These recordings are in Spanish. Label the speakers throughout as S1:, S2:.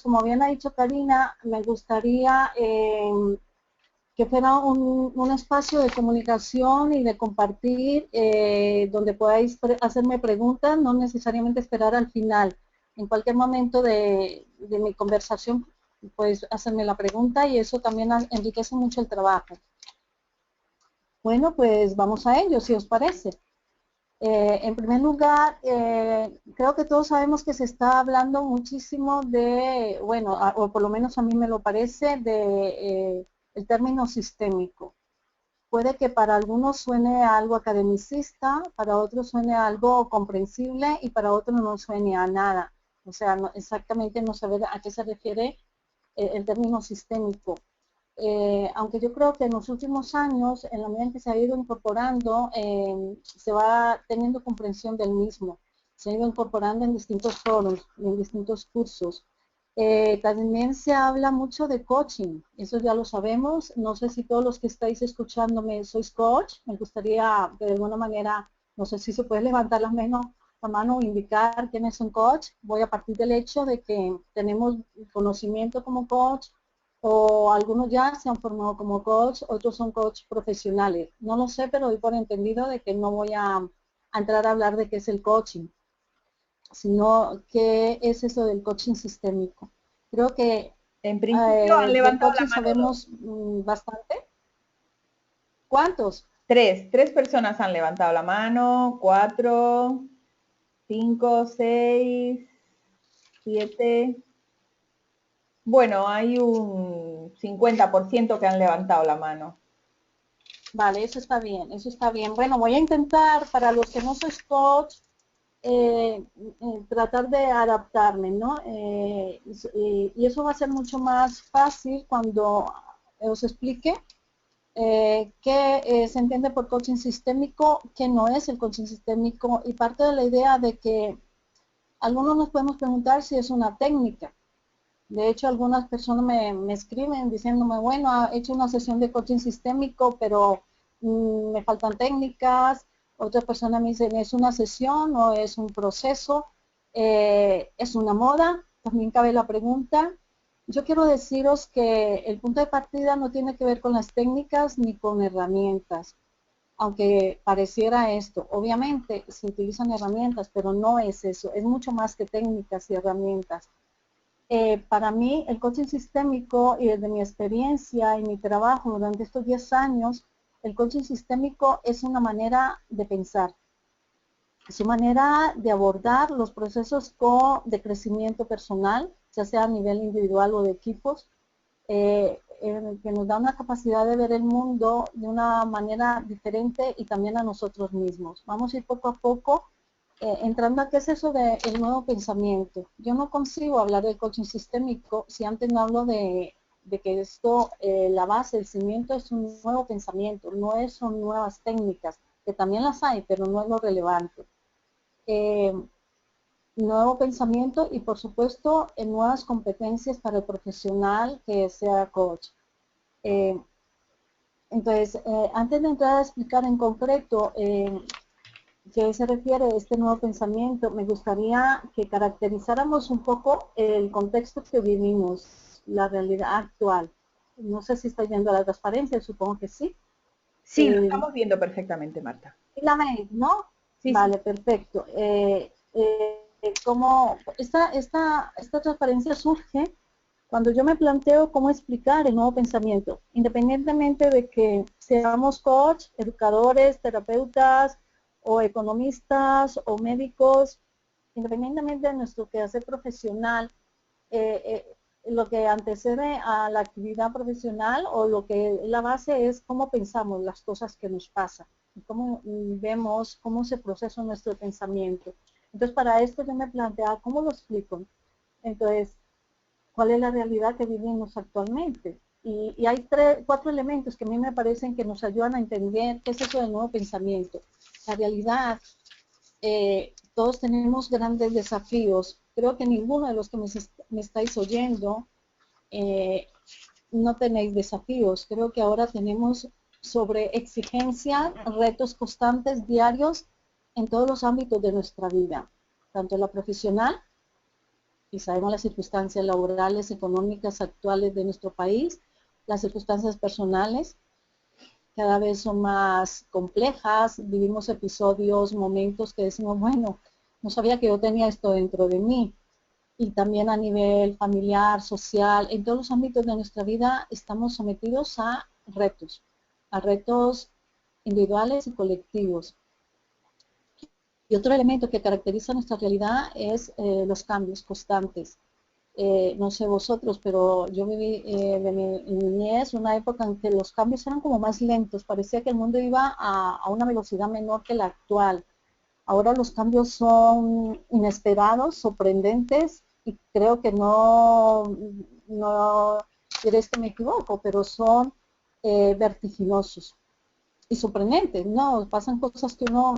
S1: como bien ha dicho Karina, me gustaría que fuera un espacio de comunicación y de compartir, donde podáis hacerme preguntas, no necesariamente esperar al final. En cualquier momento de mi conversación, pues hacerme la pregunta y eso también enriquece mucho el trabajo. Bueno, pues vamos a ello, si os parece. En primer lugar, creo que todos sabemos que se está hablando muchísimo de, bueno, o por lo menos a mí me lo parece, de el término sistémico. Puede que para algunos suene algo academicista, para otros suene algo comprensible y para otros no suene a nada. O sea, exactamente no saber a qué se refiere el término sistémico. Aunque yo creo que en los últimos años, en la medida en que se ha ido incorporando, se va teniendo comprensión del mismo. Se ha ido incorporando en distintos foros, en distintos cursos. También se habla mucho de coaching, eso ya lo sabemos. No sé si todos los que estáis escuchándome sois coach. Me gustaría que de alguna manera, no sé si se puede levantar la mano o indicar quién es un coach. Voy a partir del hecho de que tenemos conocimiento como coach, o algunos ya se han formado como coach, otros son coach profesionales. No lo sé, pero doy por entendido de que no voy a entrar a hablar de qué es el coaching, sino qué es eso del coaching sistémico. Creo que
S2: En principio han
S1: del
S2: levantado la
S1: coaching
S2: mano dos.
S1: sabemos bastante. ¿Cuántos?
S2: Tres personas han levantado la mano, 4, 5, 6, 7. Bueno, hay un 50% que han levantado la mano.
S1: Vale, eso está bien, eso está bien. Bueno, voy a intentar, para los que no sois coach, tratar de adaptarme, ¿no? Y eso va a ser mucho más fácil cuando os explique qué se entiende por coaching sistémico, qué no es el coaching sistémico, y parte de la idea de que algunos nos podemos preguntar si es una técnica. De hecho, algunas personas me escriben diciéndome, bueno, he hecho una sesión de coaching sistémico, pero me faltan técnicas. Otra persona me dice, ¿es una sesión o es un proceso? ¿Es una moda? También cabe la pregunta. Yo quiero deciros que el punto de partida no tiene que ver con las técnicas ni con herramientas, aunque pareciera esto. Obviamente se utilizan herramientas, pero no es eso, es mucho más que técnicas y herramientas. Para mí, el coaching sistémico, y desde mi experiencia y mi trabajo durante estos 10 años, el coaching sistémico es una manera de pensar, es una manera de abordar los procesos de crecimiento personal, ya sea a nivel individual o de equipos, que nos da una capacidad de ver el mundo de una manera diferente y también a nosotros mismos. Vamos a ir poco a poco entrando a qué es eso del nuevo pensamiento. Yo no consigo hablar del coaching sistémico si antes no hablo de que esto, la base, el cimiento es un nuevo pensamiento, no son nuevas técnicas, que también las hay, pero no es lo relevante. Eh, Nuevo pensamiento y por supuesto en nuevas competencias para el profesional que sea coach. Eh, entonces, antes de entrar a explicar en concreto qué se refiere a este nuevo pensamiento, me gustaría que caracterizáramos un poco el contexto que vivimos, la realidad actual. No sé si estáis viendo la transparencia, supongo que sí.
S2: Sí, lo estamos viendo perfectamente, Marta.
S1: ¿Y la veis, no?
S2: Sí, sí.
S1: Vale, perfecto. Como esta transparencia surge cuando yo me planteo cómo explicar el nuevo pensamiento, independientemente de que seamos coach, educadores, terapeutas o economistas o médicos, independientemente de nuestro quehacer profesional, lo que antecede a la actividad profesional o lo que es la base es cómo pensamos las cosas que nos pasan, cómo vemos, cómo se procesa nuestro pensamiento. Entonces, para esto yo me planteaba, ¿cómo lo explico? Entonces, ¿cuál es la realidad que vivimos actualmente? Y hay cuatro elementos que a mí me parecen que nos ayudan a entender qué es eso del nuevo pensamiento. La realidad, todos tenemos grandes desafíos. Creo que ninguno de los que me estáis oyendo eh, no tenéis desafíos. Creo que ahora tenemos sobre exigencia, retos constantes, diarios, en todos los ámbitos de nuestra vida, tanto en la profesional y sabemos las circunstancias laborales, económicas actuales de nuestro país, las circunstancias personales cada vez son más complejas, vivimos episodios, momentos que decimos, bueno, no sabía que yo tenía esto dentro de mí. Y también a nivel familiar, social, en todos los ámbitos de nuestra vida estamos sometidos a retos individuales y colectivos. Y otro elemento que caracteriza nuestra realidad es los cambios constantes. No sé vosotros, pero yo viví de mi niñez una época en que los cambios eran como más lentos, parecía que el mundo iba a una velocidad menor que la actual. Ahora los cambios son inesperados, sorprendentes, y creo que no diréis que me equivoco, pero son vertiginosos y sorprendentes, ¿no? Pasan cosas que uno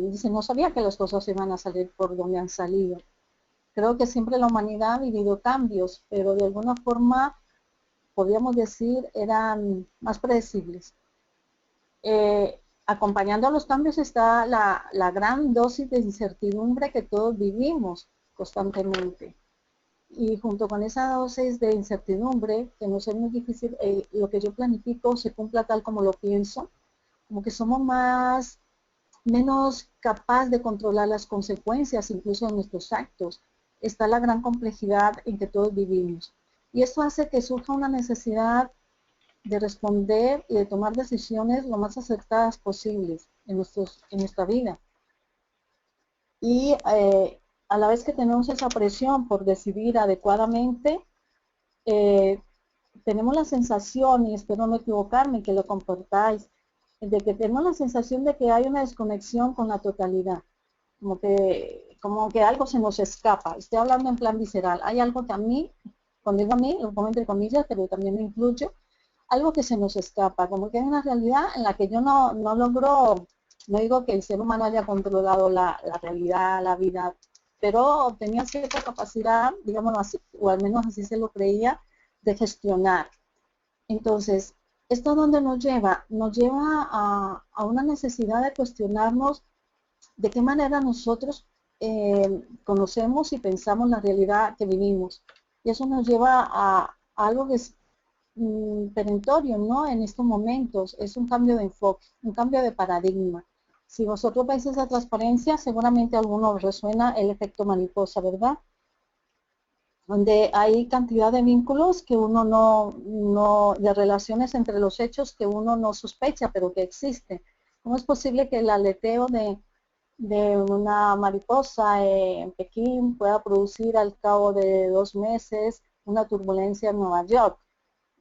S1: dice, no sabía que las cosas iban a salir por donde han salido. Creo que siempre la humanidad ha vivido cambios, pero de alguna forma, podríamos decir, eran más predecibles. Acompañando a los cambios está la gran dosis de incertidumbre que todos vivimos constantemente. Y junto con esa dosis de incertidumbre, que nos es muy difícil, lo que yo planifico se cumpla tal como lo pienso, como que somos menos capaz de controlar las consecuencias incluso de nuestros actos. Está la gran complejidad en que todos vivimos. Y esto hace que surja una necesidad de responder y de tomar decisiones lo más acertadas posibles en nuestra vida. Y a la vez que tenemos esa presión por decidir adecuadamente, tenemos la sensación, y espero no equivocarme, que lo comportáis, de que tenemos la sensación de que hay una desconexión con la totalidad, como que algo se nos escapa. Estoy hablando en plan visceral. Hay algo que a mí, cuando digo a mí, lo pongo entre comillas, pero también me incluyo, algo que se nos escapa, como que hay una realidad en la que yo no logro, no digo que el ser humano haya controlado la realidad, la vida, pero tenía cierta capacidad, digámoslo así, o al menos así se lo creía, de gestionar. Entonces, ¿esto dónde nos lleva? Nos lleva a una necesidad de cuestionarnos de qué manera nosotros conocemos y pensamos la realidad que vivimos. Y eso nos lleva a algo que es perentorio, ¿no? En estos momentos es un cambio de enfoque, un cambio de paradigma. Si vosotros veis esa transparencia, seguramente a alguno os resuena el efecto mariposa, ¿verdad? Donde hay cantidad de vínculos que uno de relaciones entre los hechos que uno no sospecha, pero que existen. ¿Cómo es posible que el aleteo de una mariposa en Pekín pueda producir al cabo de 2 meses una turbulencia en Nueva York?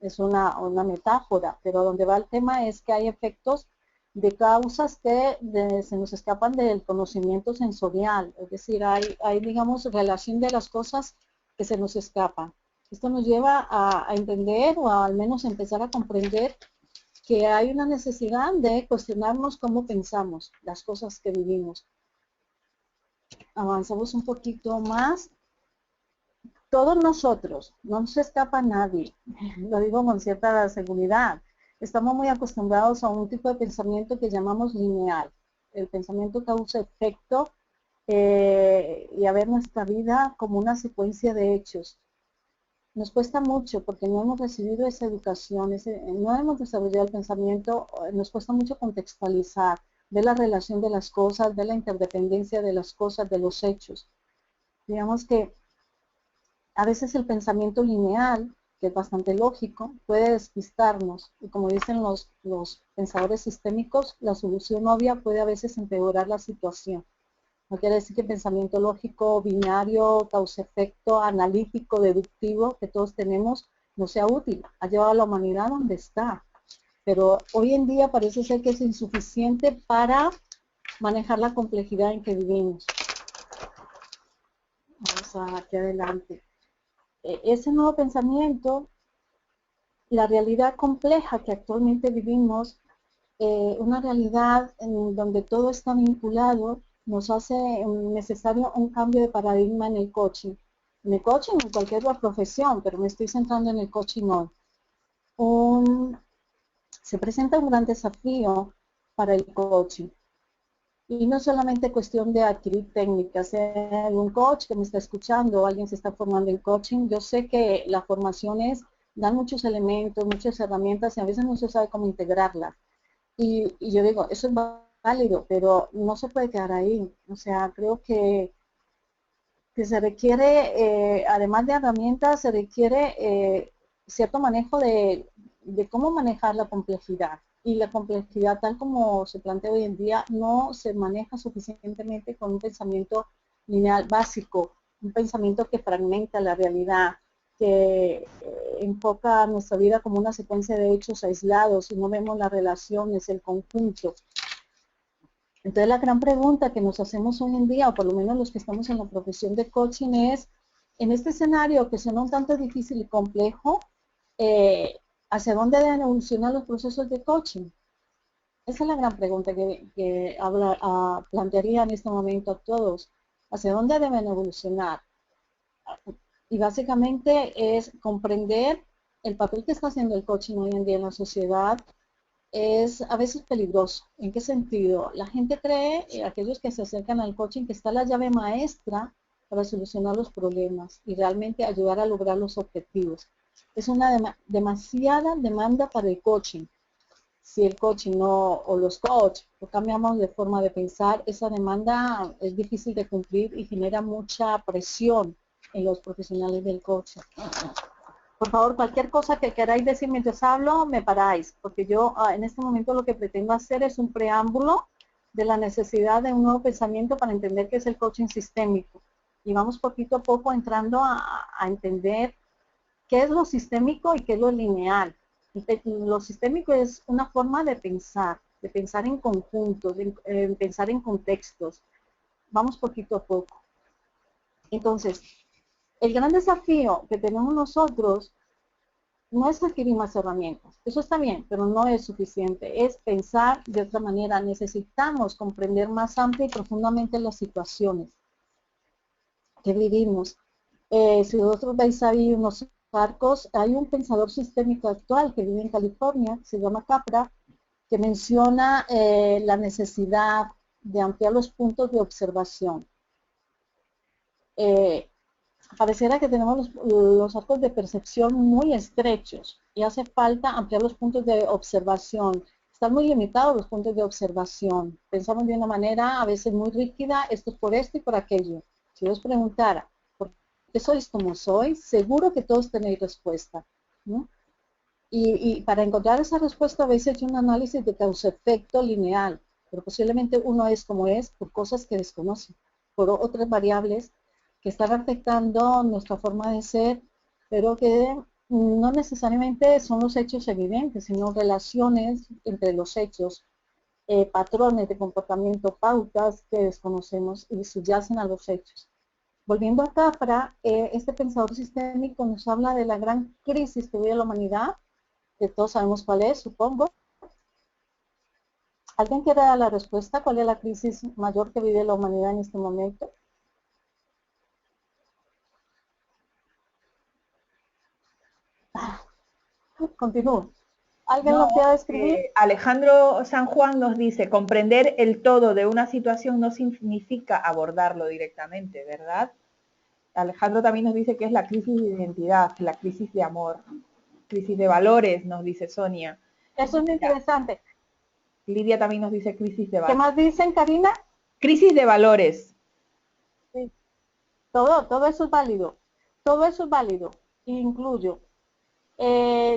S1: Es una metáfora, pero donde va el tema es que hay efectos de causas que se nos escapan del conocimiento sensorial, es decir, hay digamos, relación de las cosas que se nos escapan. Esto nos lleva a entender o al menos empezar a comprender que hay una necesidad de cuestionarnos cómo pensamos las cosas que vivimos. Avanzamos un poquito más. Todos nosotros, no se escapa nadie, lo digo con cierta seguridad, estamos muy acostumbrados a un tipo de pensamiento que llamamos lineal, el pensamiento causa-efecto y a ver nuestra vida como una secuencia de hechos. Nos cuesta mucho porque no hemos recibido esa educación, no hemos desarrollado el pensamiento, nos cuesta mucho contextualizar, ver la relación de las cosas, ver la interdependencia de las cosas, de los hechos. Digamos que a veces el pensamiento lineal, que es bastante lógico, puede despistarnos. Y como dicen los pensadores sistémicos, la solución obvia puede a veces empeorar la situación. No quiere decir que el pensamiento lógico, binario, causa-efecto, analítico, deductivo, que todos tenemos, no sea útil. Ha llevado a la humanidad donde está. Pero hoy en día parece ser que es insuficiente para manejar la complejidad en que vivimos. Vamos aquí adelante. Ese nuevo pensamiento, la realidad compleja que actualmente vivimos, una realidad en donde todo está vinculado, nos hace necesario un cambio de paradigma en el coaching. En el coaching, en cualquier otra profesión, pero me estoy centrando en el coaching hoy. Se presenta un gran desafío para el coaching. Y no solamente cuestión de adquirir técnicas. Si hay algún coach que me está escuchando o alguien se está formando en coaching, yo sé que las formaciones dan muchos elementos, muchas herramientas y a veces no se sabe cómo integrarlas. Y yo digo, eso es válido, pero no se puede quedar ahí. O sea, creo que se requiere, además de herramientas, se requiere cierto manejo de cómo manejar la complejidad. Y la complejidad, tal como se plantea hoy en día, no se maneja suficientemente con un pensamiento lineal básico, un pensamiento que fragmenta la realidad, que enfoca nuestra vida como una secuencia de hechos aislados y no vemos las relaciones, el conjunto. Entonces la gran pregunta que nos hacemos hoy en día, o por lo menos los que estamos en la profesión de coaching, es, en este escenario que suena un tanto difícil y complejo, ¿hacia dónde deben evolucionar los procesos de coaching? Esa es la gran pregunta que plantearía en este momento a todos. ¿Hacia dónde deben evolucionar? Y básicamente es comprender el papel que está haciendo el coaching hoy en día en la sociedad. Es a veces peligroso. ¿En qué sentido? La gente cree, aquellos que se acercan al coaching, que está la llave maestra para solucionar los problemas y realmente ayudar a lograr los objetivos. Es una demasiada demanda para el coaching. Si el coaching no, o los coaches, no cambiamos de forma de pensar, esa demanda es difícil de cumplir y genera mucha presión en los profesionales del coaching. Por favor, cualquier cosa que queráis decir mientras hablo, me paráis, porque yo en este momento lo que pretendo hacer es un preámbulo de la necesidad de un nuevo pensamiento para entender qué es el coaching sistémico. Y vamos poquito a poco entrando a entender qué es lo sistémico y qué es lo lineal. Lo sistémico es una forma de pensar en conjunto, de pensar en contextos. Vamos poquito a poco. Entonces, el gran desafío que tenemos nosotros no es adquirir más herramientas. Eso está bien, pero no es suficiente. Es pensar de otra manera. Necesitamos comprender más amplia y profundamente las situaciones que vivimos. Si vosotros veis ahí unos arcos, hay un pensador sistémico actual que vive en California, se llama Capra, que menciona la necesidad de ampliar los puntos de observación. Pareciera que tenemos los arcos de percepción muy estrechos y hace falta ampliar los puntos de observación. Están muy limitados los puntos de observación. Pensamos de una manera a veces muy rígida, esto es por esto y por aquello. Si yo os preguntara, ¿por qué sois como sois? Seguro que todos tenéis respuesta, ¿no? Y para encontrar esa respuesta habéis hecho un análisis de causa-efecto lineal, pero posiblemente uno es como es por cosas que desconoce, por otras variables que están afectando nuestra forma de ser, pero que no necesariamente son los hechos evidentes, sino relaciones entre los hechos, patrones de comportamiento, pautas que desconocemos y subyacen a los hechos. Volviendo a Capra, este pensador sistémico nos habla de la gran crisis que vive la humanidad, que todos sabemos cuál es, supongo. ¿Alguien quiere dar la respuesta? ¿Cuál es la crisis mayor que vive la humanidad en este momento? Continúo. ¿Alguien lo quiere describir?
S2: Alejandro San Juan nos dice, comprender el todo de una situación no significa abordarlo directamente, ¿verdad? Alejandro también nos dice que es la crisis de identidad, la crisis de amor, crisis de valores, nos dice Sonia.
S1: Eso es muy interesante.
S2: Lidia también nos dice crisis de valores.
S1: ¿Qué más dicen, Karina?
S2: Crisis de valores.
S1: Sí. Todo eso es válido. Todo eso es válido. Incluyo.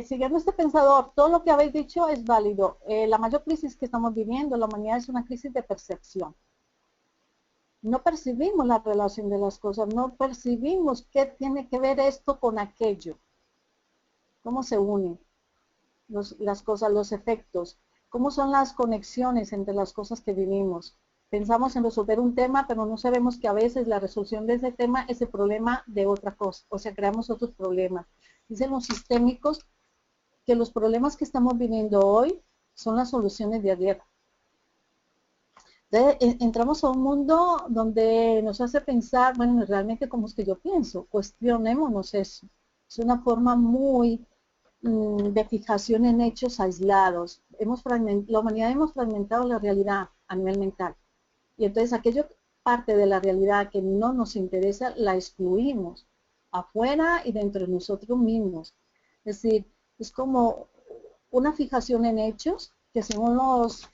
S1: Siguiendo este pensador, todo lo que habéis dicho es válido. La mayor crisis que estamos viviendo, la humanidad, es una crisis de percepción. No percibimos la relación de las cosas, no percibimos qué tiene que ver esto con aquello. ¿Cómo se unen las cosas, los efectos? ¿Cómo son las conexiones entre las cosas que vivimos? Pensamos en resolver un tema, pero no sabemos que a veces la resolución de ese tema es el problema de otra cosa. O sea, creamos otros problemas. Dicen los sistémicos que los problemas que estamos viviendo hoy son las soluciones de ayer. Entonces, entramos a un mundo donde nos hace pensar, bueno, realmente cómo es que yo pienso, cuestionémonos eso. Es una forma muy de fijación en hechos aislados. La humanidad hemos fragmentado la realidad a nivel mental. Y entonces aquello parte de la realidad que no nos interesa, la excluimos afuera y dentro de nosotros mismos. Es decir, es como una fijación en hechos que según los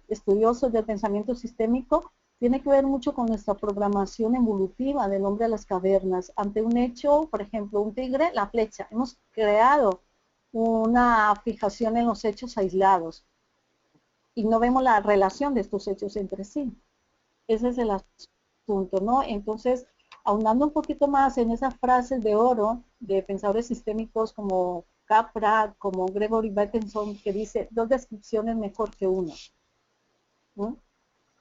S1: estudiosos del pensamiento sistémico tiene que ver mucho con nuestra programación evolutiva del hombre a las cavernas. Ante un hecho, por ejemplo, un tigre, la flecha. Hemos creado una fijación en los hechos aislados y no vemos la relación de estos hechos entre sí. Ese es el asunto, ¿no? Entonces, ahondando un poquito más en esas frases de oro de pensadores sistémicos como Capra, como Gregory Bateson, que dice, 2 descripciones mejor que una, ¿no?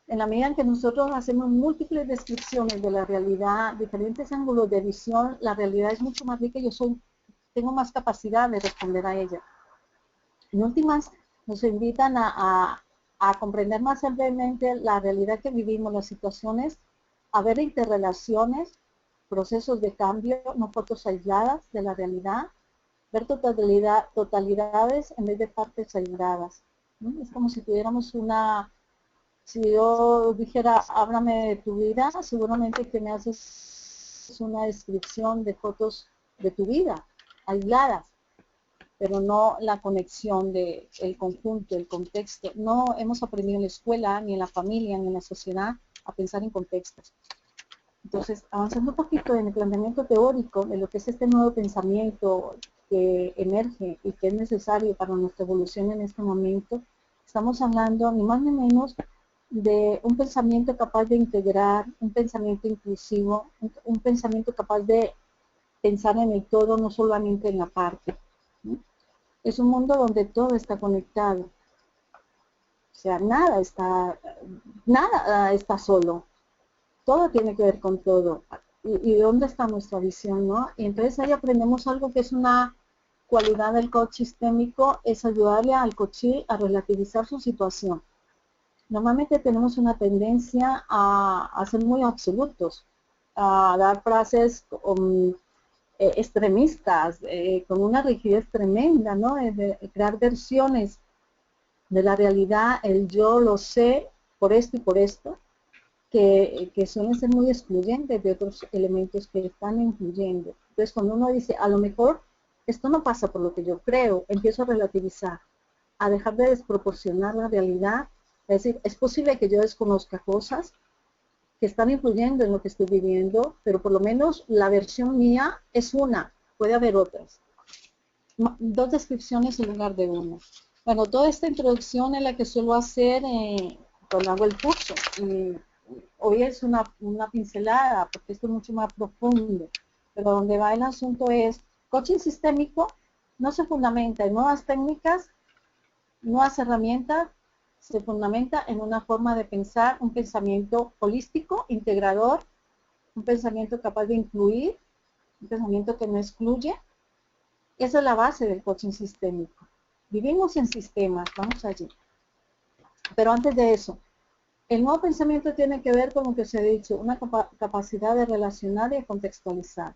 S1: En la medida en que nosotros hacemos múltiples descripciones de la realidad, diferentes ángulos de visión, la realidad es mucho más rica y tengo más capacidad de responder a ella. En últimas, nos invitan a comprender más ampliamente la realidad que vivimos, las situaciones, a ver interrelaciones, procesos de cambio, no fotos aisladas de la realidad, ver totalidades en vez de partes aisladas, ¿no? Es como si tuviéramos si yo dijera, háblame de tu vida, seguramente que me haces una descripción de fotos de tu vida, aisladas, pero no la conexión del conjunto, el contexto. No hemos aprendido en la escuela, ni en la familia, ni en la sociedad a pensar en contextos. Entonces, avanzando un poquito en el planteamiento teórico de lo que es este nuevo pensamiento que emerge y que es necesario para nuestra evolución en este momento, estamos hablando ni más ni menos de un pensamiento capaz de integrar, un pensamiento inclusivo, un pensamiento capaz de pensar en el todo, no solamente en la parte, ¿no? Es un mundo donde todo está conectado. O sea, nada está solo. Todo tiene que ver con todo. ¿Y dónde está nuestra visión, no? Y entonces ahí aprendemos algo que es una cualidad del coach sistémico, es ayudarle al coachee a relativizar su situación. Normalmente tenemos una tendencia a ser muy absolutos, a dar frases extremistas, con una rigidez tremenda, ¿no? De crear versiones de la realidad, el yo lo sé por esto y por esto, que suelen ser muy excluyentes de otros elementos que están influyendo. Entonces, cuando uno dice, a lo mejor esto no pasa por lo que yo creo, empiezo a relativizar, a dejar de desproporcionar la realidad, es decir, es posible que yo desconozca cosas que están influyendo en lo que estoy viviendo, pero por lo menos la versión mía es una, puede haber otras. 2 descripciones en lugar de una. Bueno, toda esta introducción es la que suelo hacer cuando hago el curso. Y hoy es una pincelada, porque esto es mucho más profundo. Pero donde va el asunto es, coaching sistémico no se fundamenta en nuevas técnicas, nuevas herramientas, se fundamenta en una forma de pensar, un pensamiento holístico, integrador, un pensamiento capaz de incluir, un pensamiento que no excluye. Esa es la base del coaching sistémico. Vivimos en sistemas, vamos allí. Pero antes de eso, el nuevo pensamiento tiene que ver con lo que se ha dicho, una capacidad de relacionar y de contextualizar.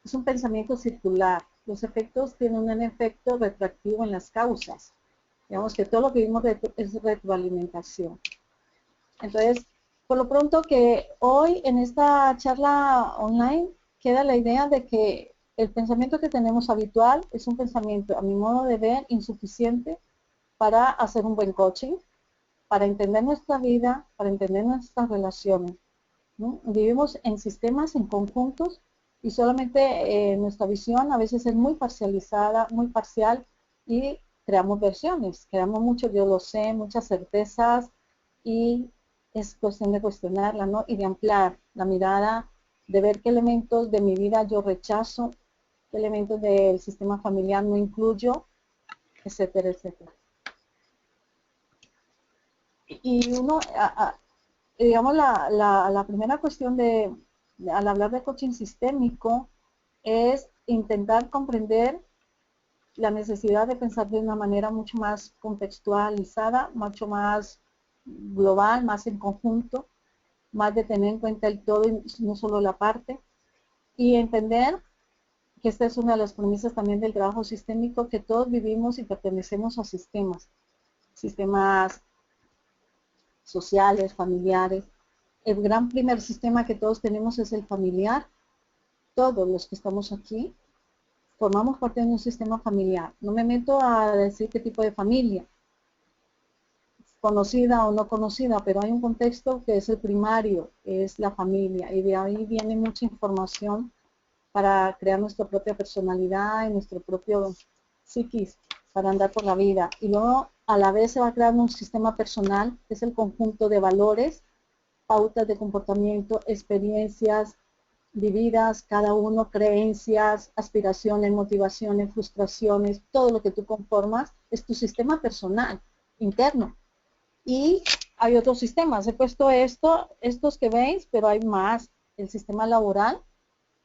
S1: Es un pensamiento circular. Los efectos tienen un efecto retroactivo en las causas. Digamos que todo lo que vimos es retroalimentación. Entonces, por lo pronto que hoy en esta charla online queda la idea de que el pensamiento que tenemos habitual es un pensamiento, a mi modo de ver, insuficiente para hacer un buen coaching, para entender nuestra vida, para entender nuestras relaciones, ¿no? Vivimos en sistemas, en conjuntos, y solamente nuestra visión a veces es muy parcializada, muy parcial, y creamos versiones, creamos mucho yo lo sé, muchas certezas, y es cuestión de cuestionarla, ¿no? Y de ampliar la mirada, de ver qué elementos de mi vida yo rechazo, qué elementos del sistema familiar no incluyo, etcétera, etcétera. Y uno, digamos, la primera cuestión al hablar de coaching sistémico es intentar comprender la necesidad de pensar de una manera mucho más contextualizada, mucho más global, más en conjunto, más de tener en cuenta el todo y no solo la parte, y entender que esta es una de las premisas también del trabajo sistémico, que todos vivimos y pertenecemos a sistemas sociales, familiares. El gran primer sistema que todos tenemos es el familiar. Todos los que estamos aquí formamos parte de un sistema familiar. No me meto a decir qué tipo de familia, conocida o no conocida, pero hay un contexto que es el primario, que es la familia, y de ahí viene mucha información para crear nuestra propia personalidad y nuestro propio psiquis para andar por la vida. Y luego a la vez se va creando un sistema personal, que es el conjunto de valores, pautas de comportamiento, experiencias vividas, cada uno, creencias, aspiraciones, motivaciones, frustraciones, todo lo que tú conformas es tu sistema personal, interno. Y hay otros sistemas, he puesto estos que veis, pero hay más. El sistema laboral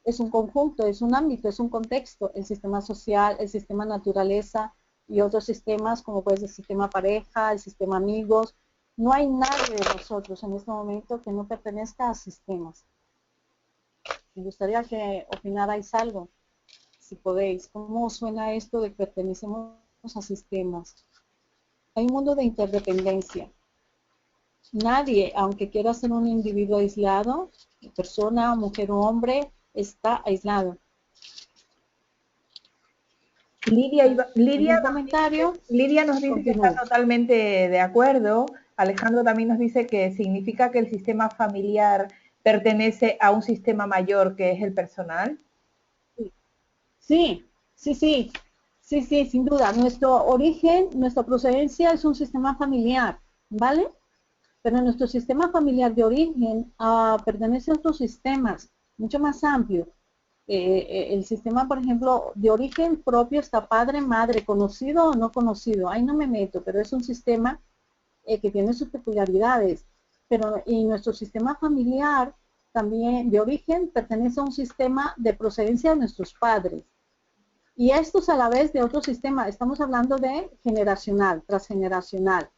S1: es un conjunto, es un ámbito, es un contexto. El sistema social, el sistema naturaleza y otros sistemas como puede ser el sistema pareja, el sistema amigos. No hay nadie de nosotros en este momento que no pertenezca a sistemas. Me gustaría que opinarais algo, si podéis. ¿Cómo suena esto de que pertenecemos a sistemas? Hay un mundo de interdependencia. Nadie, aunque quiera ser un individuo aislado, persona, mujer o hombre, está aislado.
S2: Lidia
S1: Comentario.
S2: Lidia nos dice que está totalmente de acuerdo. Alejandro también nos dice que significa que el sistema familiar pertenece a un sistema mayor que es el personal.
S1: Sí, sin duda. Nuestro origen, nuestra procedencia es un sistema familiar, ¿vale? Pero nuestro sistema familiar de origen pertenece a otros sistemas, mucho más amplio. El sistema, por ejemplo, de origen propio está padre, madre, conocido o no conocido. Ahí no me meto, pero es un sistema que tiene sus peculiaridades. Pero y nuestro sistema familiar también de origen pertenece a un sistema de procedencia de nuestros padres. Y estos a la vez de otro sistema, estamos hablando de generacional, transgeneracional.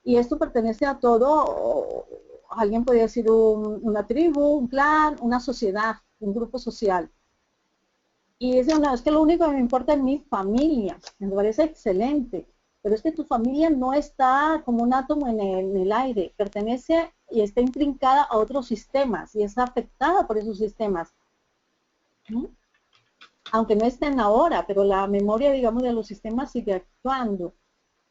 S1: Y esto pertenece a todo, alguien podría decir una tribu, un clan, una sociedad, un grupo social. Y es que lo único que me importa es mi familia, me parece excelente, pero es que tu familia no está como un átomo en el aire, pertenece y está intrincada a otros sistemas y es afectada por esos sistemas. ¿Mm? Aunque no estén ahora, pero la memoria, digamos, de los sistemas sigue actuando.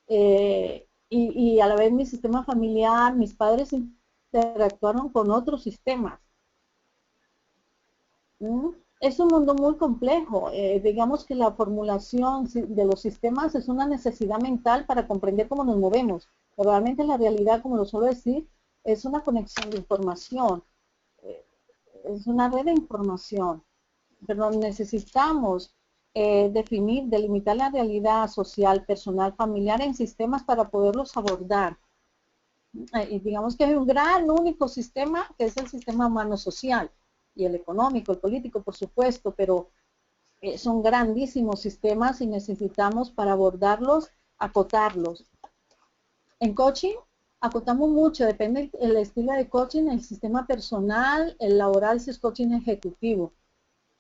S1: Y a la vez mi sistema familiar, mis padres interactuaron con otros sistemas. ¿Mm? Es un mundo muy complejo. Digamos que la formulación de los sistemas es una necesidad mental para comprender cómo nos movemos. Pero realmente la realidad, como lo suelo decir, es una conexión de información. Es una red de información. Pero necesitamos definir, delimitar la realidad social, personal, familiar en sistemas para poderlos abordar. Y digamos que hay un gran único sistema que es el sistema humano-social y el económico, el político, por supuesto, pero son grandísimos sistemas y necesitamos para abordarlos, acotarlos. En coaching acotamos mucho, depende el estilo de coaching, el sistema personal, el laboral, si es coaching ejecutivo.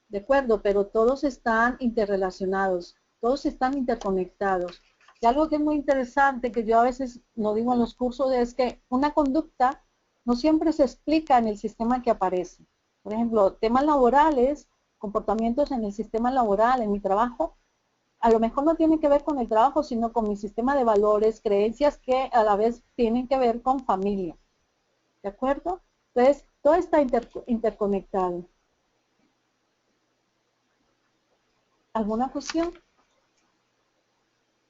S1: De acuerdo, pero todos están interrelacionados, todos están interconectados. Y algo que es muy interesante, que yo a veces no digo en los cursos, es que una conducta no siempre se explica en el sistema que aparece. Por ejemplo, temas laborales, comportamientos en el sistema laboral, en mi trabajo, a lo mejor no tiene que ver con el trabajo, sino con mi sistema de valores, creencias que a la vez tienen que ver con familia. ¿De acuerdo? Entonces, todo está interconectado. ¿Alguna cuestión?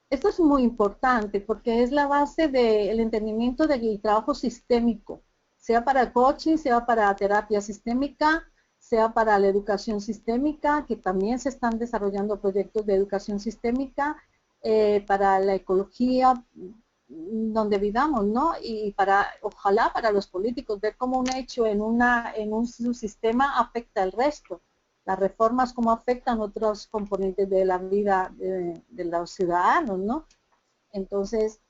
S1: Esto es muy importante porque es la base del entendimiento del trabajo sistémico, sea para coaching, sea para terapia sistémica, sea para la educación sistémica, que también se están desarrollando proyectos de educación sistémica, para la ecología, donde vivamos, ¿no? Y ojalá para los políticos, ver cómo un hecho en un sistema afecta al resto. Las reformas cómo afectan otros componentes de la vida de los ciudadanos, ¿no? Entonces,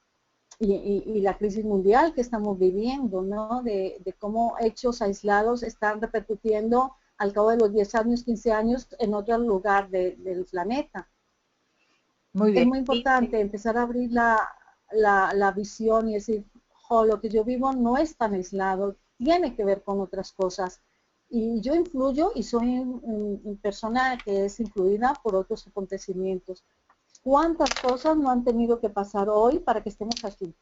S1: y la crisis mundial que estamos viviendo, ¿no? De cómo hechos aislados están repercutiendo al cabo de los 10 años, 15 años en otro lugar del planeta.
S2: Muy bien.
S1: Es muy importante empezar a abrir la visión y decir, o lo que yo vivo no es tan aislado, tiene que ver con otras cosas. Y yo influyo y soy una persona que es influida por otros acontecimientos. ¿Cuántas cosas no han tenido que pasar hoy para que estemos aquí?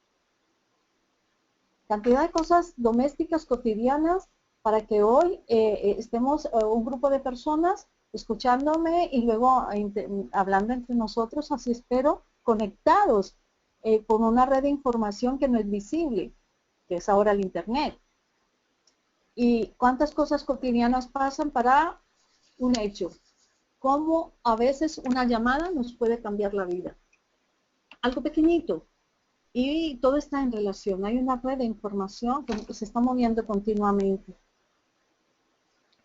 S1: Cantidad de cosas domésticas, cotidianas, para que hoy estemos un grupo de personas escuchándome y luego hablando entre nosotros, así espero, conectados con una red de información que no es visible, que es ahora el Internet. Y cuántas cosas cotidianas pasan para un hecho. Cómo a veces una llamada nos puede cambiar la vida. Algo pequeñito. Y todo está en relación. Hay una red de información que se está moviendo continuamente.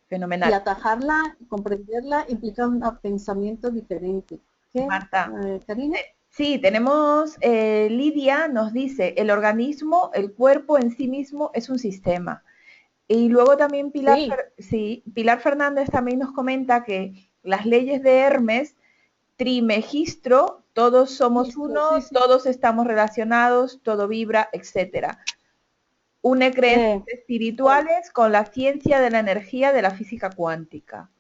S2: Fenomenal.
S1: Y atajarla, comprenderla, implica un pensamiento diferente. ¿Qué,
S2: Marta?
S1: Karina?
S2: Sí, tenemos, Lidia nos dice, el organismo, el cuerpo en sí mismo es un sistema. Y luego también Pilar Fernández también nos comenta que las leyes de Hermes, trimegistro, todos somos uno, todos estamos relacionados, todo vibra, etcétera. Une creencias espirituales con la ciencia de la energía de la física cuántica.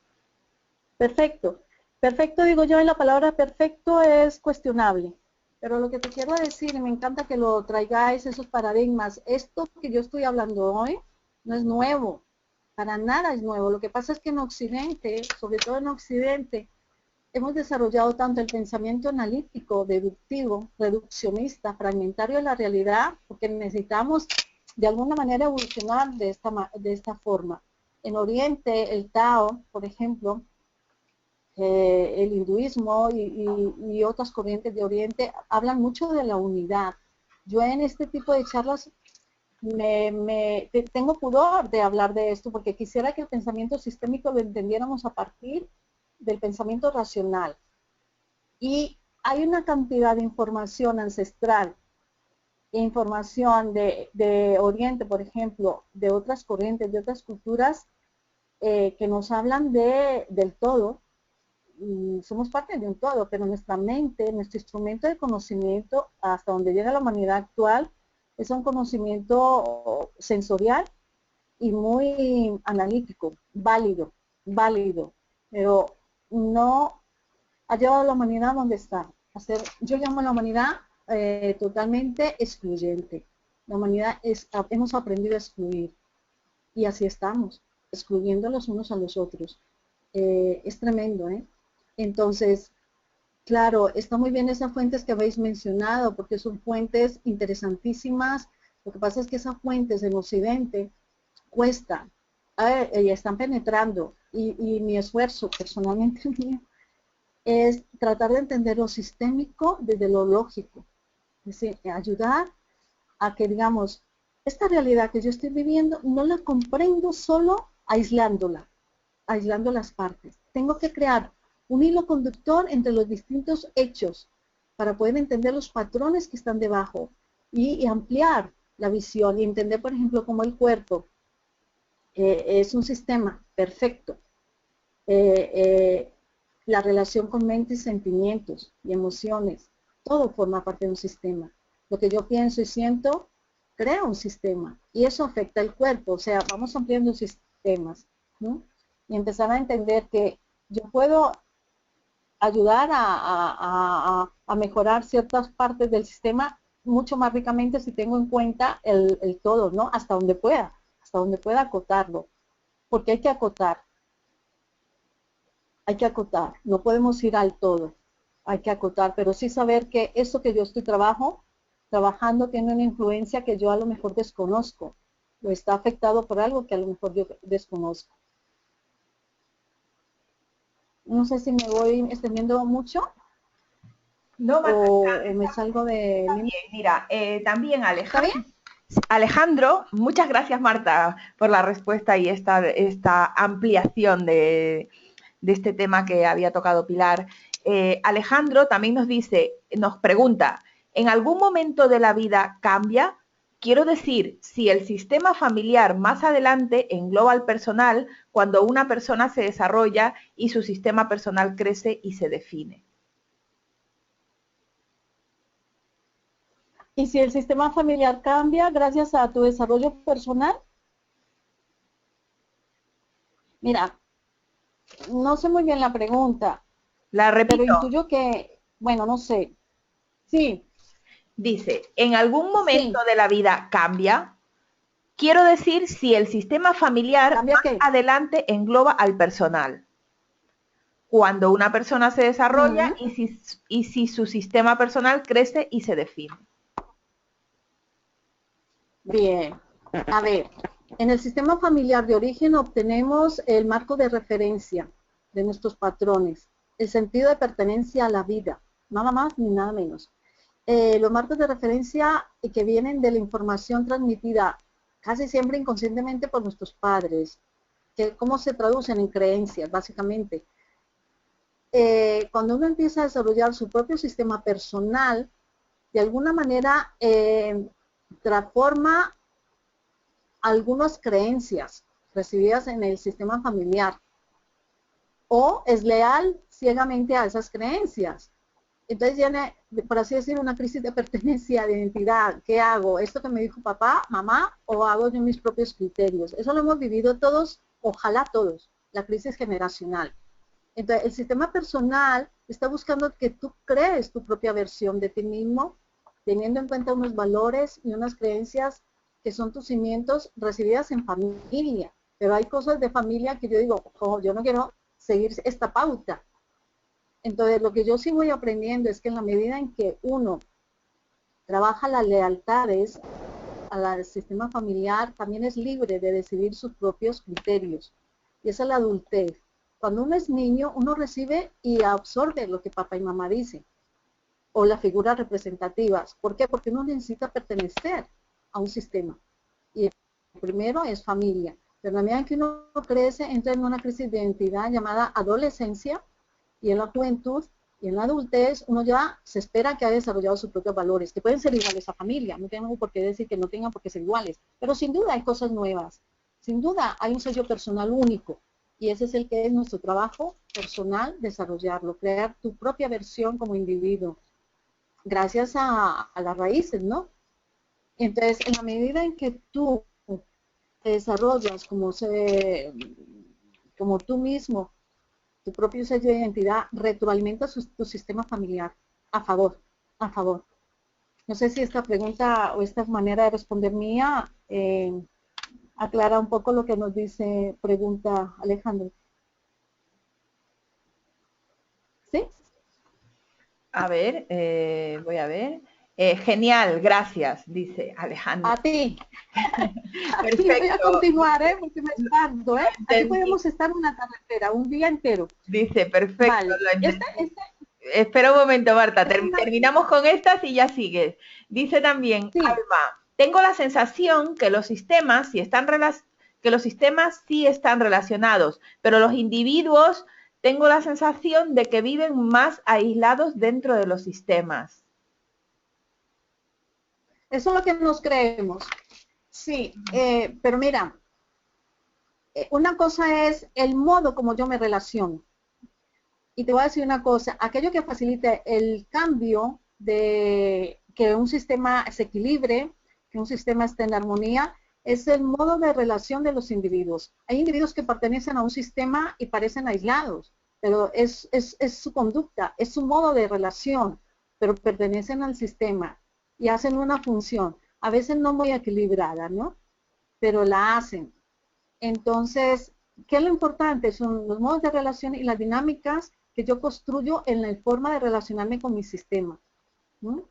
S1: Perfecto. Perfecto, digo yo, y la palabra perfecto es cuestionable. Pero lo que te quiero decir, y me encanta que lo traigáis, esos paradigmas, esto que yo estoy hablando hoy no es nuevo, para nada es nuevo. Lo que pasa es que en Occidente, sobre todo en Occidente, hemos desarrollado tanto el pensamiento analítico, deductivo, reduccionista, fragmentario de la realidad, porque necesitamos de alguna manera evolucionar de esta forma. En Oriente, el Tao, por ejemplo, el hinduismo y otras corrientes de Oriente hablan mucho de la unidad. Yo en este tipo de charlas tengo pudor de hablar de esto porque quisiera que el pensamiento sistémico lo entendiéramos a partir del pensamiento racional. Y hay una cantidad de información ancestral, información de Oriente, por ejemplo, de otras corrientes, de otras culturas, que nos hablan del todo. Somos parte de un todo, pero nuestra mente, nuestro instrumento de conocimiento, hasta donde llega la humanidad actual, es un conocimiento sensorial y muy analítico, válido, pero no ha llevado a la humanidad donde está. Yo llamo a la humanidad totalmente excluyente. La humanidad hemos aprendido a excluir y así estamos, excluyendo los unos a los otros. Es tremendo, ¿eh? Entonces, claro, está muy bien esas fuentes que habéis mencionado, porque son fuentes interesantísimas. Lo que pasa es que esas fuentes en Occidente cuestan, y están penetrando, y mi esfuerzo personalmente mío es tratar de entender lo sistémico desde lo lógico, es decir, ayudar a que, digamos, esta realidad que yo estoy viviendo no la comprendo solo aislando las partes. Tengo que crear un hilo conductor entre los distintos hechos para poder entender los patrones que están debajo y ampliar la visión y entender, por ejemplo, cómo el cuerpo es un sistema perfecto. La relación con mente y sentimientos y emociones, todo forma parte de un sistema. Lo que yo pienso y siento crea un sistema y eso afecta el cuerpo, o sea, vamos ampliando sistemas, ¿no? Y empezar a entender que yo puedo ayudar a mejorar ciertas partes del sistema mucho más ricamente si tengo en cuenta el todo, ¿no? Hasta donde pueda acotarlo, porque hay que acotar, no podemos ir al todo, hay que acotar, pero sí saber que eso que yo estoy trabajando tiene una influencia que yo a lo mejor desconozco, o está afectado por algo que a lo mejor yo desconozco. No sé si me voy extendiendo mucho.
S2: No, Marta,
S1: o me salgo de...
S2: También, mira, también Alejandro, muchas gracias Marta por la respuesta y esta ampliación de este tema que había tocado Pilar. Alejandro también nos pregunta, ¿en algún momento de la vida cambia? Quiero decir, si el sistema familiar más adelante engloba al personal cuando una persona se desarrolla y su sistema personal crece y se define.
S1: Y si el sistema familiar cambia gracias a tu desarrollo personal, mira, no sé muy bien la pregunta,
S2: La
S1: pero
S2: repito.
S1: intuyo que, bueno, no sé. Sí,
S2: Dice, en algún momento
S1: sí.
S2: de la vida cambia. Quiero decir, si el sistema familiar
S1: ¿Cambia
S2: más
S1: qué?
S2: adelante engloba al personal. Cuando una persona se desarrolla
S1: Mm,
S2: y si su sistema personal crece y se define.
S1: bien. A ver, en el sistema familiar de origen obtenemos el marco de referencia de nuestros patrones, el sentido de pertenencia a la vida, nada más ni nada menos. Los marcos de referencia que vienen de la información transmitida casi siempre inconscientemente por nuestros padres, que cómo se traducen en creencias, básicamente. Cuando uno empieza a desarrollar su propio sistema personal, de alguna manera transforma algunas creencias recibidas en el sistema familiar o es leal ciegamente a esas creencias. Entonces viene, por así decir, una crisis de pertenencia, de identidad. ¿Qué hago? ¿Esto que me dijo papá, mamá, o hago yo mis propios criterios? Eso lo hemos vivido todos, ojalá todos, la crisis generacional. Entonces, el sistema personal está buscando que tú crees tu propia versión de ti mismo, teniendo en cuenta unos valores y unas creencias que son tus cimientos recibidas en familia. Pero hay cosas de familia que yo digo, oh, yo no quiero seguir esta pauta. Entonces, lo que yo sí voy aprendiendo es que en la medida en que uno trabaja las lealtades al sistema familiar, también es libre de decidir sus propios criterios. Y esa es la adultez. Cuando uno es niño, uno recibe y absorbe lo que papá y mamá dicen, o las figuras representativas. ¿Por qué? Porque uno necesita pertenecer a un sistema. Y el primero es familia. Pero a medida en que uno crece, entra en una crisis de identidad llamada adolescencia, y en la juventud y en la adultez uno ya se espera que haya desarrollado sus propios valores, que pueden ser iguales a familia, no tengo por qué decir que no tengan por qué ser iguales, pero sin duda hay cosas nuevas, sin duda hay un sello personal único, y ese es el que es nuestro trabajo personal, desarrollarlo, crear tu propia versión como individuo, gracias a las raíces, ¿no? Entonces, en la medida en que tú te desarrollas como tú mismo, tu propio sello de identidad, retroalimenta tu sistema familiar a favor, a favor. No sé si esta pregunta o esta manera de responder mía aclara un poco lo que nos dice, pregunta Alejandro. ¿Sí?
S2: A ver, voy a ver. Genial, gracias, dice Alejandro.
S1: A ti. Aquí voy a
S2: Perfecto,
S1: continuar, porque me espanto,
S2: lo
S1: Aquí
S2: entendí.
S1: podemos estar una carretera, un día entero.
S2: Dice, perfecto,
S1: Vale.
S2: lo entendí.
S1: Este,
S2: Espera un momento, Marta,
S1: es una,
S2: terminamos con estas y ya sigues. Dice también,
S1: sí,
S2: Alma, tengo la sensación que los sistemas, que los sistemas sí están relacionados, pero los individuos tengo la sensación de que viven más aislados dentro de los sistemas.
S1: eso es lo que nos creemos. Sí, pero mira, una cosa es el modo como yo me relaciono. Y te voy a decir una cosa, aquello que facilite el cambio de que un sistema se equilibre, que un sistema esté en armonía, es el modo de relación de los individuos. Hay individuos que pertenecen a un sistema y parecen aislados, pero es su conducta, es su modo de relación, pero pertenecen al sistema y hacen una función, a veces no muy equilibrada, ¿no? Pero la hacen. Entonces, ¿qué es lo importante? Son los modos de relación y las dinámicas que yo construyo en la forma de relacionarme con mi sistema. ¿No?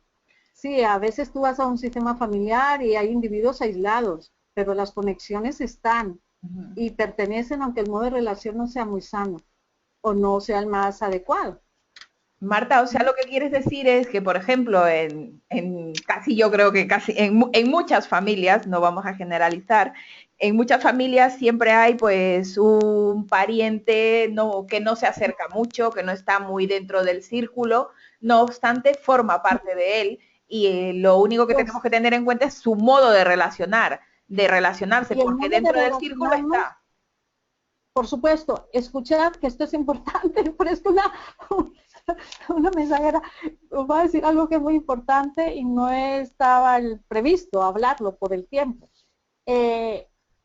S1: Sí, a veces tú vas a un sistema familiar y hay individuos aislados, pero las conexiones están y pertenecen aunque el modo de relación no sea muy sano o no sea el más adecuado.
S2: Marta, o sea, lo que quieres decir es que, por ejemplo, casi yo creo que casi en muchas familias, no vamos a generalizar, en muchas familias siempre hay pues un pariente que no se acerca mucho, que no está muy dentro del círculo, no obstante forma parte de él y lo único que tenemos
S1: Pues,
S2: que tener en cuenta es su modo de relacionarse,
S1: y el
S2: porque
S1: modo de
S2: dentro del círculo
S1: relacionarnos,
S2: está.
S1: por supuesto, escuchar que esto es importante, pero es que una mensajera, voy a decir algo que es muy importante y no estaba previsto hablarlo por el tiempo.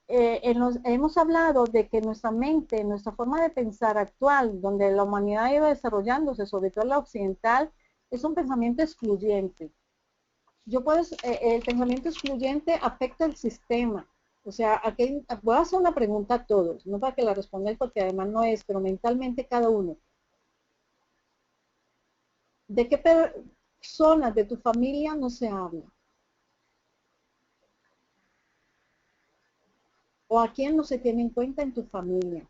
S1: Hemos hablado de que nuestra mente, nuestra forma de pensar actual, donde la humanidad ha ido desarrollándose, sobre todo la occidental, es un pensamiento excluyente. El pensamiento excluyente afecta el sistema. O sea, aquí voy a hacer una pregunta a todos, no para que la respondáis porque además no es, pero mentalmente cada uno. ¿De qué personas de tu familia no se habla? ¿O a quién no se tiene en cuenta en tu familia?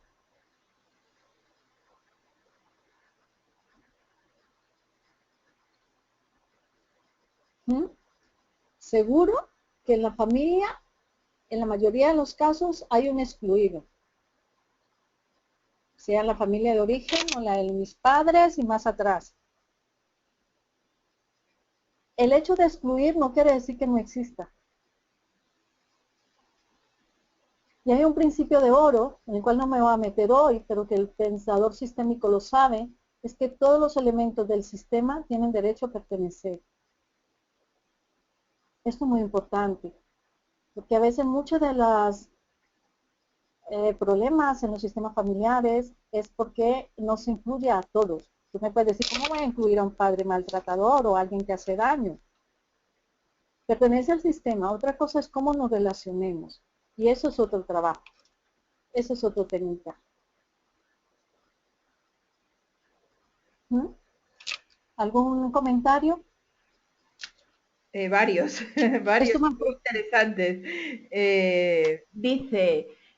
S1: ¿Mm? Seguro que en la familia, en la mayoría de los casos, hay un excluido. Sea la familia de origen o la de mis padres y más atrás. El hecho de excluir no quiere decir que no exista. Y hay un principio de oro, en el cual no me voy a meter hoy, pero que el pensador sistémico lo sabe, es que todos los elementos del sistema tienen derecho a pertenecer. Esto es muy importante, porque a veces muchos de los problemas en los sistemas familiares es porque no se incluye a todos. Tú me puedes decir, ¿cómo voy a incluir a un padre maltratador o a alguien que hace daño? Pertenece al sistema. Otra cosa es cómo nos relacionemos. Y eso es otro trabajo. Eso es otra técnica. ¿Mm? ¿Algún comentario?
S2: Varios, varios muy interesantes.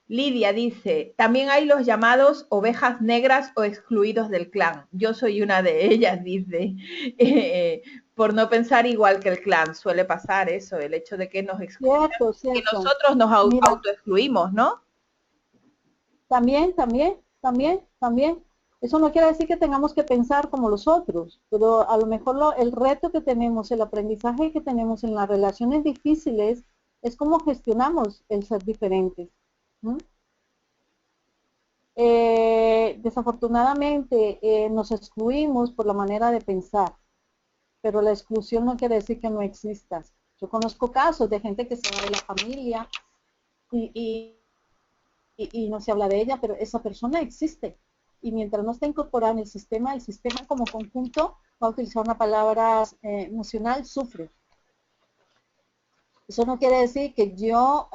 S2: Lidia dice, también hay los llamados ovejas negras o excluidos del clan. Yo soy una de ellas, dice, por no pensar igual que el clan. Suele pasar eso, el hecho de que nos excluyan,
S1: Cierto,
S2: que
S1: cierto.
S2: nosotros nos
S1: Mira,
S2: autoexcluimos, ¿no?
S1: también. Eso no quiere decir que tengamos que pensar como los otros, pero a lo mejor el reto que tenemos, el aprendizaje que tenemos en las relaciones difíciles es cómo gestionamos el ser diferentes. ¿Mm? Desafortunadamente nos excluimos por la manera de pensar, pero la exclusión no quiere decir que no existas. Yo conozco casos de gente que se va de la familia y, y no se habla de ella, pero esa persona existe. Y mientras no está incorporada en el sistema como conjunto, va a utilizar una palabra emocional, sufre. Eso no quiere decir que yo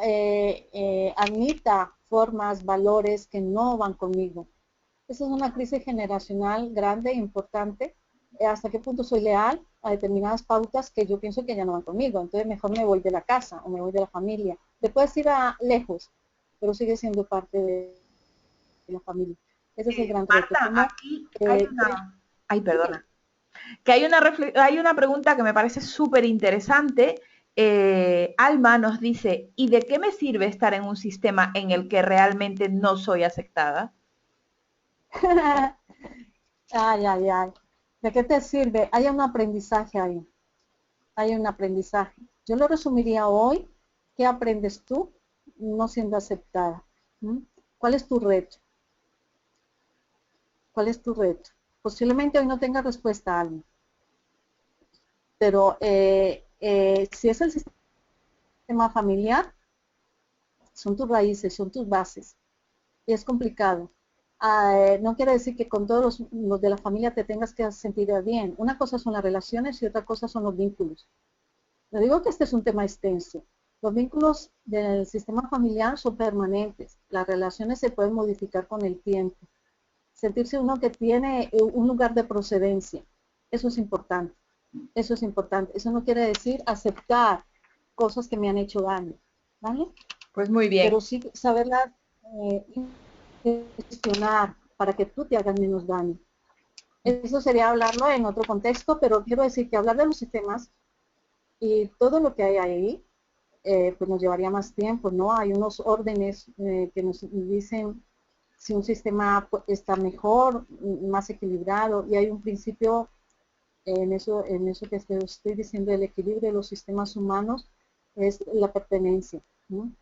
S1: admita formas, valores que no van conmigo. Esa es una crisis generacional grande e importante. ¿Hasta qué punto soy leal a determinadas pautas que yo pienso que ya no van conmigo? Entonces mejor me voy de la casa o me voy de la familia. Después ir a lejos, pero sigue siendo parte de la familia. Ese es el gran reto.
S2: Marta,
S1: ¿Cómo,
S2: aquí hay una... Ay,
S1: sí,
S2: perdona. Que hay una pregunta que me parece súper interesante. Alma nos dice, ¿y de qué me sirve estar en un sistema en el que realmente no soy aceptada?
S1: ay, ay, ay. ¿De qué te sirve? Hay un aprendizaje ahí. Hay un aprendizaje. Yo lo resumiría hoy. ¿Qué aprendes tú no siendo aceptada? ¿Mm? ¿Cuál es tu reto? ¿Cuál es tu reto? Posiblemente hoy no tenga respuesta a algo. Pero si es el sistema familiar, son tus raíces, son tus bases. Y es complicado. No quiere decir que con todos los de la familia te tengas que sentir bien. Una cosa son las relaciones y otra cosa son los vínculos. Le digo que este es un tema extenso. Los vínculos del sistema familiar son permanentes. Las relaciones se pueden modificar con el tiempo. Sentirse uno que tiene un lugar de procedencia. Eso es importante. Eso es importante. Eso no quiere decir aceptar cosas que me han hecho daño. ¿Vale?
S2: Pues muy bien.
S1: Pero sí saberlas gestionar para que tú te hagas menos daño. Eso sería hablarlo en otro contexto, pero quiero decir que hablar de los sistemas y todo lo que hay ahí, pues nos llevaría más tiempo, ¿no? Hay unos órdenes que nos dicen si un sistema está mejor, más equilibrado, y hay un principio en eso que estoy diciendo, el equilibrio de los sistemas humanos, es la pertenencia, ¿no?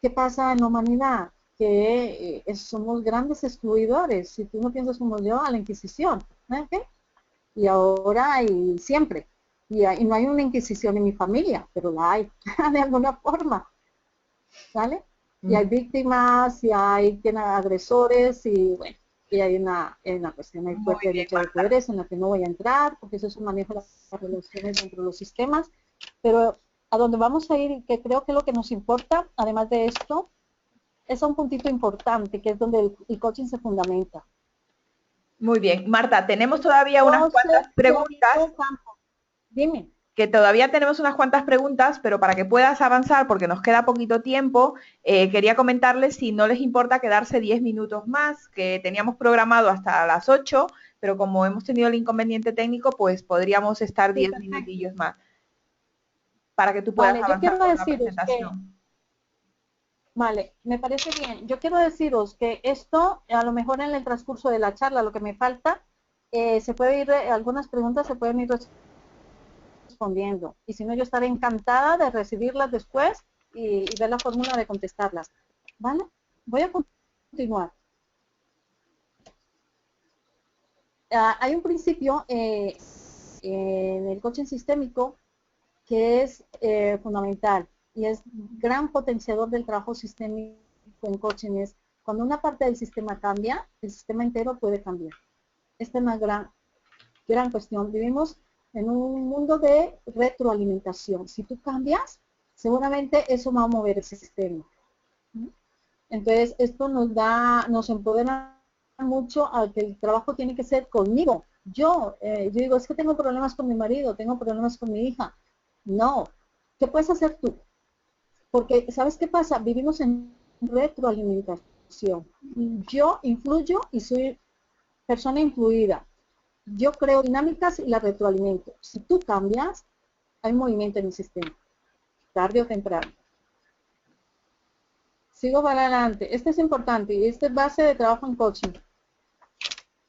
S1: ¿Qué pasa en la humanidad? Que somos grandes excluidores. Si tú no piensas como yo, a la Inquisición. ¿Okay? y ahora y siempre. Y no hay una inquisición en mi familia, pero la hay, de alguna forma, ¿vale? Y hay víctimas, y hay agresores, y bueno, y hay una cuestión ahí
S2: Muy
S1: fuerte de
S2: bien,
S1: lucha de
S2: Marta.
S1: poderes en la que no voy a entrar, porque eso es un manejo de las relaciones dentro de los sistemas, pero a donde vamos a ir, y que creo que lo que nos importa, además de esto, es un puntito importante, que es donde el coaching se fundamenta.
S2: Muy bien. Marta, tenemos todavía unas
S1: Yo sé
S2: cuantas
S1: que hay
S2: preguntas,
S1: todo campo. Dime.
S2: pero para que puedas avanzar, porque nos queda poquito tiempo, quería comentarles si no les importa quedarse 10 minutos más, que teníamos programado hasta las 8, pero como hemos tenido el inconveniente técnico, pues podríamos estar
S1: Sí,
S2: 10
S1: perfecto.
S2: minutillos más para que tú puedas
S1: Vale, yo
S2: avanzar
S1: quiero
S2: con la
S1: deciros que,
S2: presentación.
S1: vale, me parece bien. Yo quiero deciros que esto, a lo mejor en el transcurso de la charla, lo que me falta, se puede ir, algunas preguntas se pueden ir respondiendo. Y si no, yo estaré encantada de recibirlas después y ver la fórmula de contestarlas. ¿Vale? Voy a continuar. Hay un principio en el coaching sistémico que es fundamental y es gran potenciador del trabajo sistémico en coaching. Es cuando una parte del sistema cambia, el sistema entero puede cambiar. Esta es una gran cuestión. Vivimos en un mundo de retroalimentación. Si tú cambias, seguramente eso va a mover el sistema. Entonces, esto nos empodera mucho a que el trabajo tiene que ser conmigo. Yo digo, es que tengo problemas con mi marido, tengo problemas con mi hija. No, ¿qué puedes hacer tú? Porque, ¿sabes qué pasa? Vivimos en retroalimentación. Yo influyo y soy persona influida. Yo creo dinámicas y las retroalimento. Si tú cambias, hay movimiento en el sistema, tarde o temprano. Sigo para adelante. Este es importante y este es base de trabajo en coaching.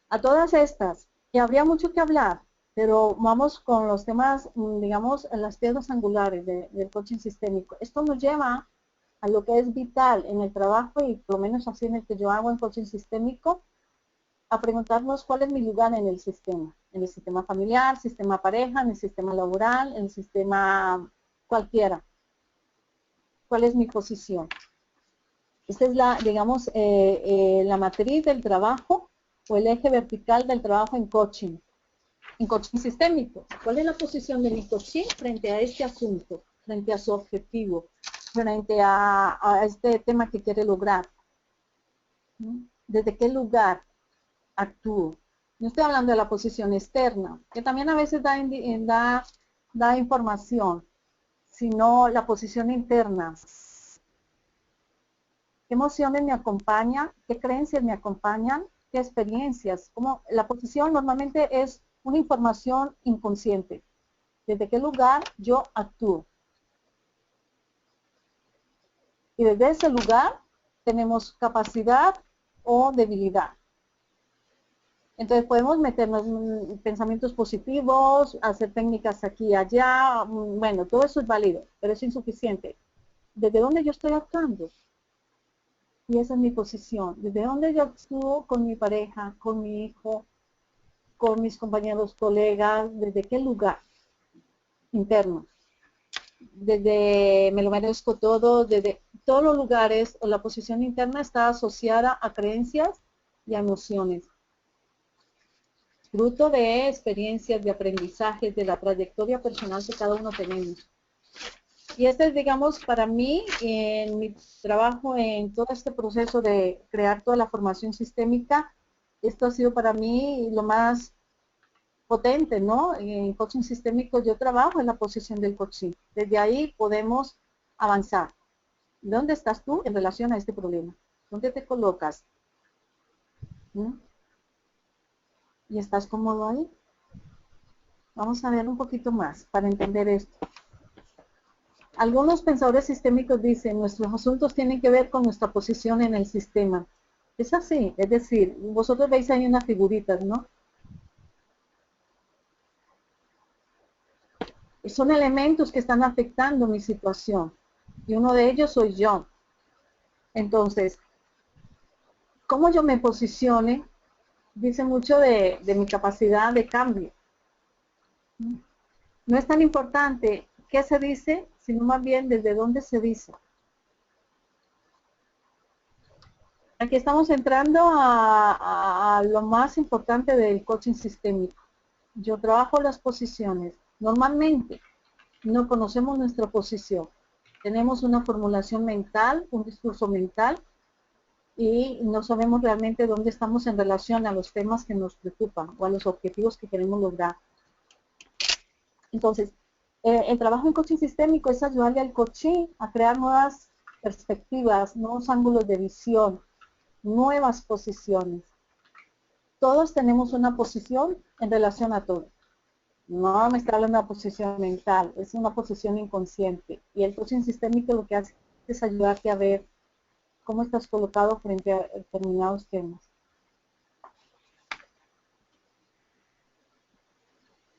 S1: A todas estas, y habría mucho que hablar, pero vamos con los temas, digamos, las piedras angulares del coaching sistémico. Esto nos lleva a lo que es vital en el trabajo y por lo menos así en el que yo hago en coaching sistémico, a preguntarnos cuál es mi lugar en el sistema familiar, sistema pareja, en el sistema laboral, en el sistema cualquiera. ¿Cuál es mi posición? Esta es la, digamos, la matriz del trabajo o el eje vertical del trabajo en coaching sistémico. ¿Cuál es la posición de mi coaching frente a este asunto, frente a su objetivo, frente a este tema que quiere lograr? ¿Desde qué lugar actúo? No estoy hablando de la posición externa, que también a veces da información, sino la posición interna. ¿Qué emociones me acompañan? ¿Qué creencias me acompañan? ¿Qué experiencias? Como la posición normalmente es una información inconsciente. ¿Desde qué lugar yo actúo? Y desde ese lugar tenemos capacidad o debilidad. Entonces podemos meternos en pensamientos positivos, hacer técnicas aquí y allá, bueno, todo eso es válido, pero es insuficiente. ¿Desde dónde yo estoy actuando? Y esa es mi posición. ¿Desde dónde yo actúo con mi pareja, con mi hijo, con mis compañeros, colegas? ¿Desde qué lugar interno? Desde me lo merezco todo, desde todos los lugares, la posición interna está asociada a creencias y a emociones. Fruto de experiencias, de aprendizajes, de la trayectoria personal que cada uno tenemos. Y este es, digamos, para mí, en mi trabajo en todo este proceso de crear toda la formación sistémica, esto ha sido para mí lo más potente, ¿no? En coaching sistémico yo trabajo en la posición del coaching. Desde ahí podemos avanzar. ¿Dónde estás tú en relación a este problema? ¿Dónde te colocas? ¿Y estás cómodo ahí? Vamos a ver un poquito más para entender esto. Algunos pensadores sistémicos dicen, nuestros asuntos tienen que ver con nuestra posición en el sistema. Es así, es decir, vosotros veis ahí unas figuritas, ¿no? Son elementos que están afectando mi situación. Y uno de ellos soy yo. Entonces, cómo yo me posicione dice mucho de mi capacidad de cambio. No es tan importante qué se dice, sino más bien desde dónde se dice. Aquí estamos entrando a lo más importante del coaching sistémico. Yo trabajo las posiciones. Normalmente no conocemos nuestra posición. Tenemos una formulación mental, un discurso mental, y no sabemos realmente dónde estamos en relación a los temas que nos preocupan o a los objetivos que queremos lograr. Entonces, el trabajo en coaching sistémico es ayudarle al coaching a crear nuevas perspectivas, nuevos ángulos de visión, nuevas posiciones. Todos tenemos una posición en relación a todo. No me está hablando de una posición mental, es una posición inconsciente. Y el coaching sistémico lo que hace es ayudarte a ver cómo estás colocado frente a determinados temas.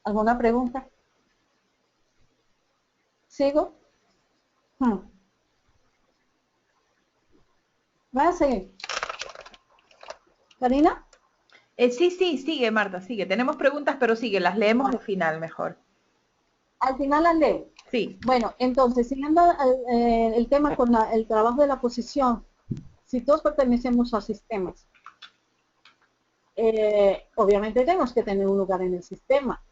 S1: ¿Alguna pregunta? ¿Sigo? ¿Voy a seguir? ¿Karina?
S2: Sí, sigue Marta, sigue. Tenemos preguntas, pero sigue, las leemos al final mejor.
S1: Al final las leo.
S2: Sí.
S1: Bueno, entonces, siguiendo el tema con el trabajo de la posición, si todos pertenecemos a sistemas, obviamente tenemos que tener un lugar en el sistema.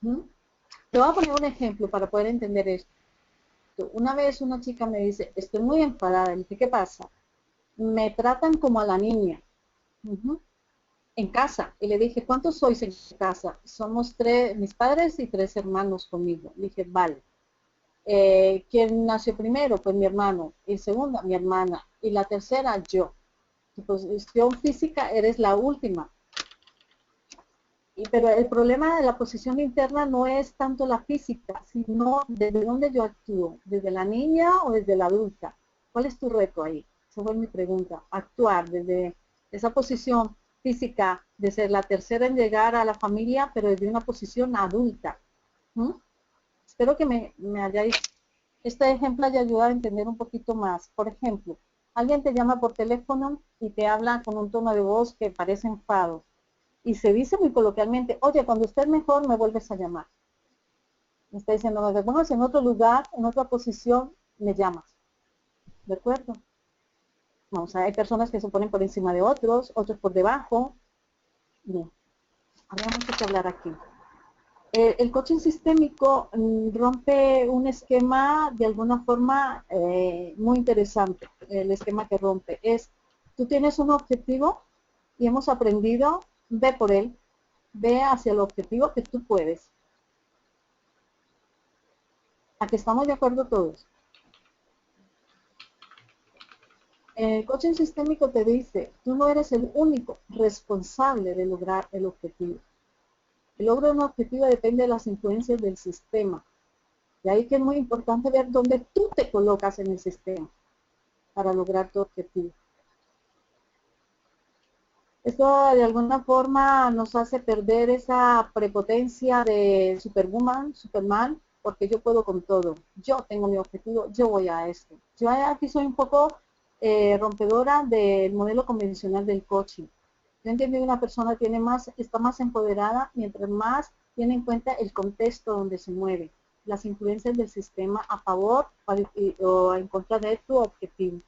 S1: Te voy a poner un ejemplo para poder entender esto. Una vez una chica me dice, estoy muy enfadada. Le dije, ¿qué pasa? Me tratan como a la niña. En casa. Y le dije, ¿cuántos sois en casa? Somos tres, mis padres y 3 hermanos conmigo. Le dije, vale. ¿Quién nació primero? Pues mi hermano. Y segunda, mi hermana. Y la tercera, yo. Tu posición física, eres la última. Pero el problema de la posición interna no es tanto la física, sino desde dónde yo actúo, desde la niña o desde la adulta. ¿Cuál es tu reto ahí? Esa fue mi pregunta. Actuar desde esa posición física, de ser la tercera en llegar a la familia, pero desde una posición adulta. Espero que me hayáis, este ejemplo haya ayudado a entender un poquito más. Por ejemplo, alguien te llama por teléfono y te habla con un tono de voz que parece enfado. Y se dice muy coloquialmente, oye, cuando estés mejor me vuelves a llamar. Me está diciendo, me pongas en otro lugar, en otra posición, me llamas. ¿De acuerdo? No, o sea, hay personas que se ponen por encima de otros, otros por debajo. Bien, habría mucho que hablar aquí. El coaching sistémico rompe un esquema de alguna forma muy interesante. El esquema que rompe es, tú tienes un objetivo y hemos aprendido, ve por él, ve hacia el objetivo que tú puedes. ¿A que estamos de acuerdo todos? El coaching sistémico te dice, tú no eres el único responsable de lograr el objetivo. El logro de un objetivo depende de las influencias del sistema. De ahí que es muy importante ver dónde tú te colocas en el sistema para lograr tu objetivo. Esto de alguna forma nos hace perder esa prepotencia de Superwoman, Superman, porque yo puedo con todo. Yo tengo mi objetivo, yo voy a esto. Yo aquí soy un poco rompedora del modelo convencional del coaching. Yo entiendo que una persona está más empoderada mientras más tiene en cuenta el contexto donde se mueve, las influencias del sistema a favor o en contra de tu objetivo.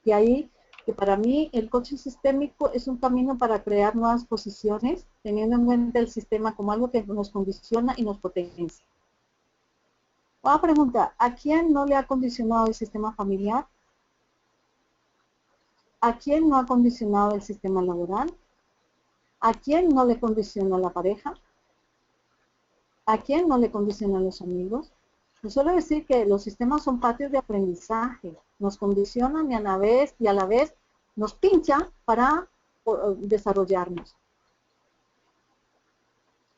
S1: Y ahí que para mí el coaching sistémico es un camino para crear nuevas posiciones, teniendo en cuenta el sistema como algo que nos condiciona y nos potencia. Voy a preguntar, ¿a quién no le ha condicionado el sistema familiar? ¿A quién no ha condicionado el sistema laboral? ¿A quién no le condiciona la pareja? ¿A quién no le condicionan los amigos? Yo suelo decir que los sistemas son patios de aprendizaje, nos condicionan y a la vez nos pinchan para desarrollarnos.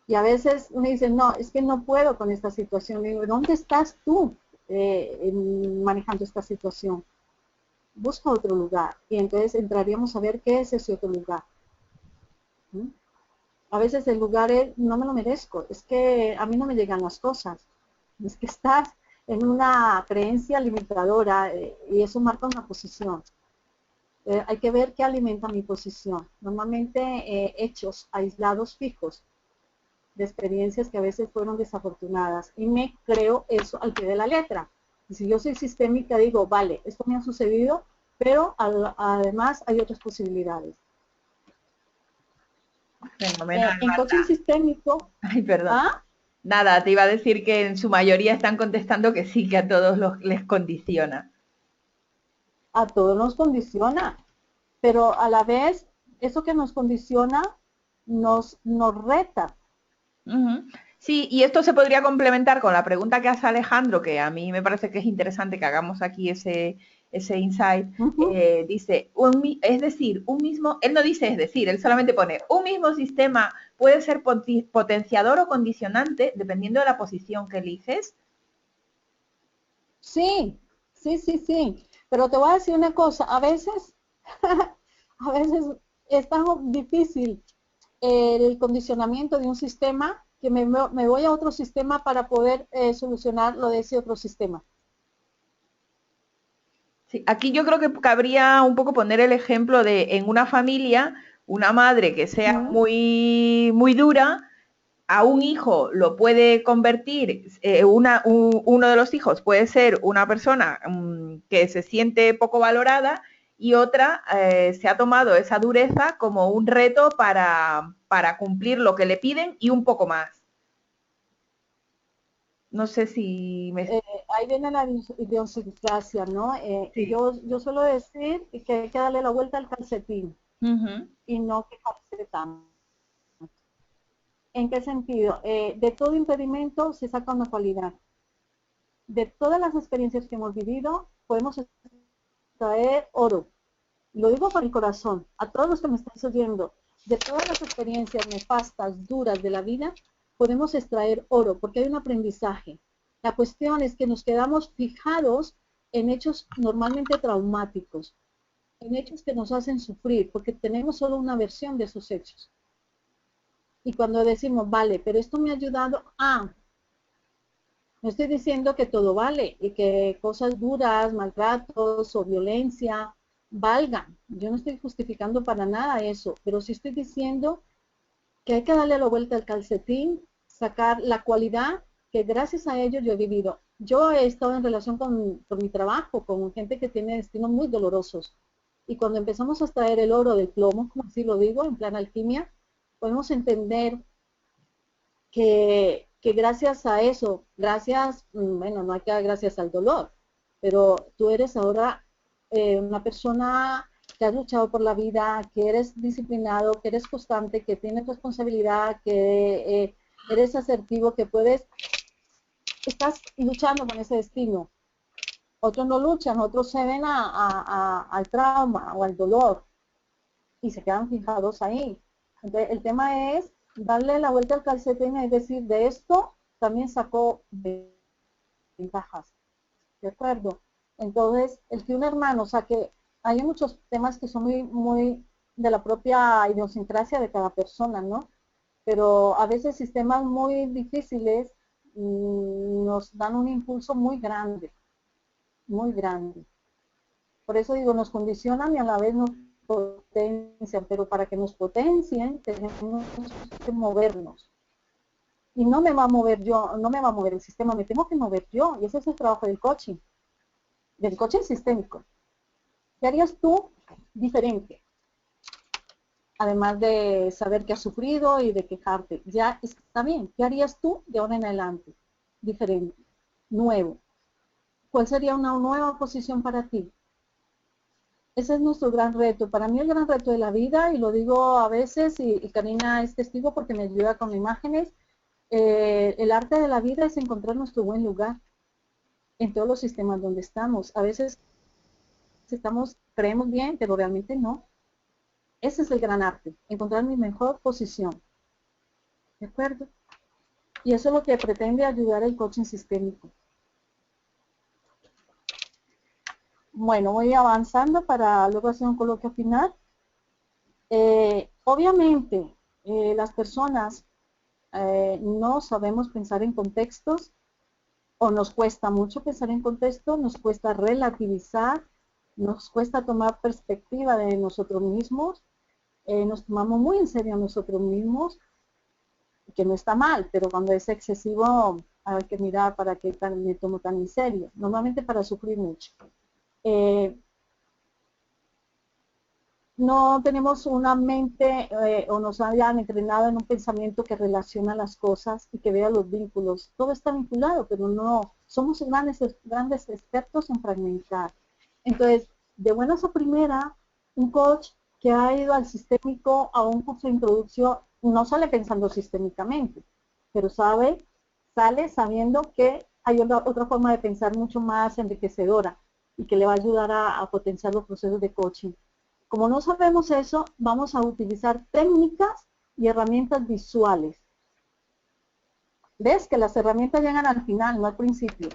S1: Y a veces me dicen, no, es que no puedo con esta situación. Y digo, ¿dónde estás tú manejando esta situación? Busca otro lugar. Y entonces entraríamos a ver qué es ese otro lugar. A veces el lugar es, no me lo merezco, es que a mí no me llegan las cosas. Es que estás en una creencia limitadora y eso marca una posición. Hay que ver qué alimenta mi posición. Normalmente hechos aislados fijos de experiencias que a veces fueron desafortunadas y me creo eso al pie de la letra. Y si yo soy sistémica, digo, vale, esto me ha sucedido, pero además hay otras posibilidades.
S2: Fenomenal,
S1: En coaching
S2: Marta.
S1: sistémico,
S2: Ay, perdón.
S1: ¿ah?
S2: Nada, te iba a decir que en su mayoría están contestando que sí, que a todos les condiciona.
S1: A todos nos condiciona, pero a la vez, eso que nos condiciona nos reta.
S2: Ujú. Sí, y esto se podría complementar con la pregunta que hace Alejandro, que a mí me parece que es interesante que hagamos aquí ese insight.
S1: Ujú.
S2: Dice, es decir, un mismo, él no dice es decir, él solamente pone, un mismo sistema puede ser potenciador o condicionante dependiendo de la posición que eliges.
S1: Sí, sí, sí, sí. Pero te voy a decir una cosa, a veces, a veces es tan difícil el condicionamiento de un sistema que me voy a otro sistema para poder solucionar lo de ese otro sistema.
S2: Sí, aquí yo creo que cabría un poco poner el ejemplo de en una familia, una madre que sea
S1: ¿Mm?
S2: muy, muy dura, a un hijo lo puede convertir, uno de los hijos puede ser una persona que se siente poco valorada y otra se ha tomado esa dureza como un reto para cumplir lo que le piden y un poco más. No sé si me...
S1: Eh, Ahí viene la idiosincrasia, ¿no?
S2: Sí.
S1: Yo suelo decir que hay que darle la vuelta al calcetín
S2: Ujú.
S1: y no quejarse tanto. ¿En qué sentido? De todo impedimento se saca una cualidad. De todas las experiencias que hemos vivido, podemos extraer oro. Lo digo con el corazón, a todos los que me estáis oyendo, de todas las experiencias nefastas, duras de la vida, podemos extraer oro, porque hay un aprendizaje. La cuestión es que nos quedamos fijados en hechos normalmente traumáticos, en hechos que nos hacen sufrir, porque tenemos solo una versión de esos hechos. Y cuando decimos, vale, pero esto me ha ayudado a, no estoy diciendo que todo vale y que cosas duras, maltratos o violencia valgan. Yo no estoy justificando para nada eso, pero sí estoy diciendo que hay que darle la vuelta al calcetín, sacar la cualidad que gracias a ello yo he vivido. Yo he estado en relación con mi trabajo, con gente que tiene destinos muy dolorosos. Y cuando empezamos a extraer el oro del plomo, como así lo digo, en plan alquimia, podemos entender que gracias a eso, gracias, bueno, no hay que dar gracias al dolor, pero tú eres ahora una persona que has luchado por la vida, que eres disciplinado, que eres constante, que tienes responsabilidad, que eres asertivo, que puedes, estás luchando con ese destino. Otros no luchan, otros se ven al trauma o al dolor y se quedan fijados ahí. Entonces, el tema es darle la vuelta al calcetín y decir, de esto también sacó ventajas, ¿de acuerdo? Entonces, el que un hermano saque, hay muchos temas que son muy, muy de la propia idiosincrasia de cada persona, ¿no? Pero a veces sistemas muy difíciles nos dan un impulso muy grande, muy grande. Por eso digo, nos condicionan y a la vez nos potencian, pero para que nos potencien tenemos que movernos. Y no me va a mover yo, no me va a mover el sistema, me tengo que mover yo. Y ese es el trabajo del coaching sistémico. ¿Qué harías tú diferente? Además de saber que has sufrido y de quejarte. Ya está bien. ¿Qué harías tú de ahora en adelante? Diferente, nuevo. ¿Cuál sería una nueva posición para ti? Ese es nuestro gran reto. Para mí el gran reto de la vida, y lo digo a veces, y Karina es testigo porque me ayuda con imágenes, el arte de la vida es encontrar nuestro buen lugar en todos los sistemas donde estamos. A veces estamos, creemos bien, pero realmente no. Ese es el gran arte, encontrar mi mejor posición. ¿De acuerdo? Y eso es lo que pretende ayudar el coaching sistémico. Bueno, voy avanzando para luego hacer un coloquio final. Obviamente, las personas no sabemos pensar en contextos o nos cuesta mucho pensar en contexto, nos cuesta relativizar, nos cuesta tomar perspectiva de nosotros mismos, nos tomamos muy en serio a nosotros mismos, que no está mal, pero cuando es excesivo hay que mirar para qué me tomo tan en serio, normalmente para sufrir mucho. No tenemos una mente o nos hayan entrenado en un pensamiento que relaciona las cosas y que vea los vínculos. Todo está vinculado, pero no, somos grandes expertos en fragmentar. Entonces, de buenas a primera, un coach que ha ido al sistémico a un curso de introducción no sale pensando sistémicamente, pero sale sabiendo que hay otra forma de pensar mucho más enriquecedora y que le va a ayudar a potenciar los procesos de coaching. Como no sabemos eso, vamos a utilizar técnicas y herramientas visuales. ¿Ves? Que las herramientas llegan al final, no al principio.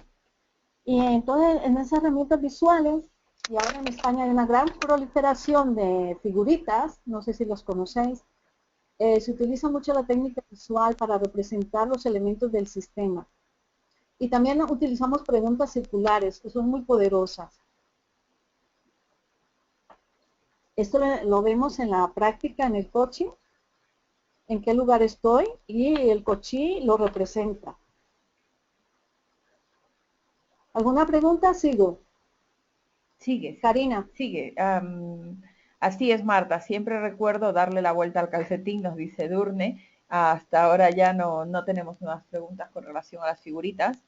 S1: Y entonces en esas herramientas visuales, y ahora en España hay una gran proliferación de figuritas, no sé si los conocéis, se utiliza mucho la técnica visual para representar los elementos del sistema. Y también utilizamos preguntas circulares, que son muy poderosas. Esto lo vemos en la práctica, en el coaching, en qué lugar estoy, y el coachí lo representa. ¿Alguna pregunta? Sigo.
S2: Sigue.
S1: Karina.
S2: Sigue. Así es, Marta. Siempre recuerdo darle la vuelta al calcetín, nos dice Durne. Hasta ahora ya no tenemos nuevas preguntas con relación a las figuritas.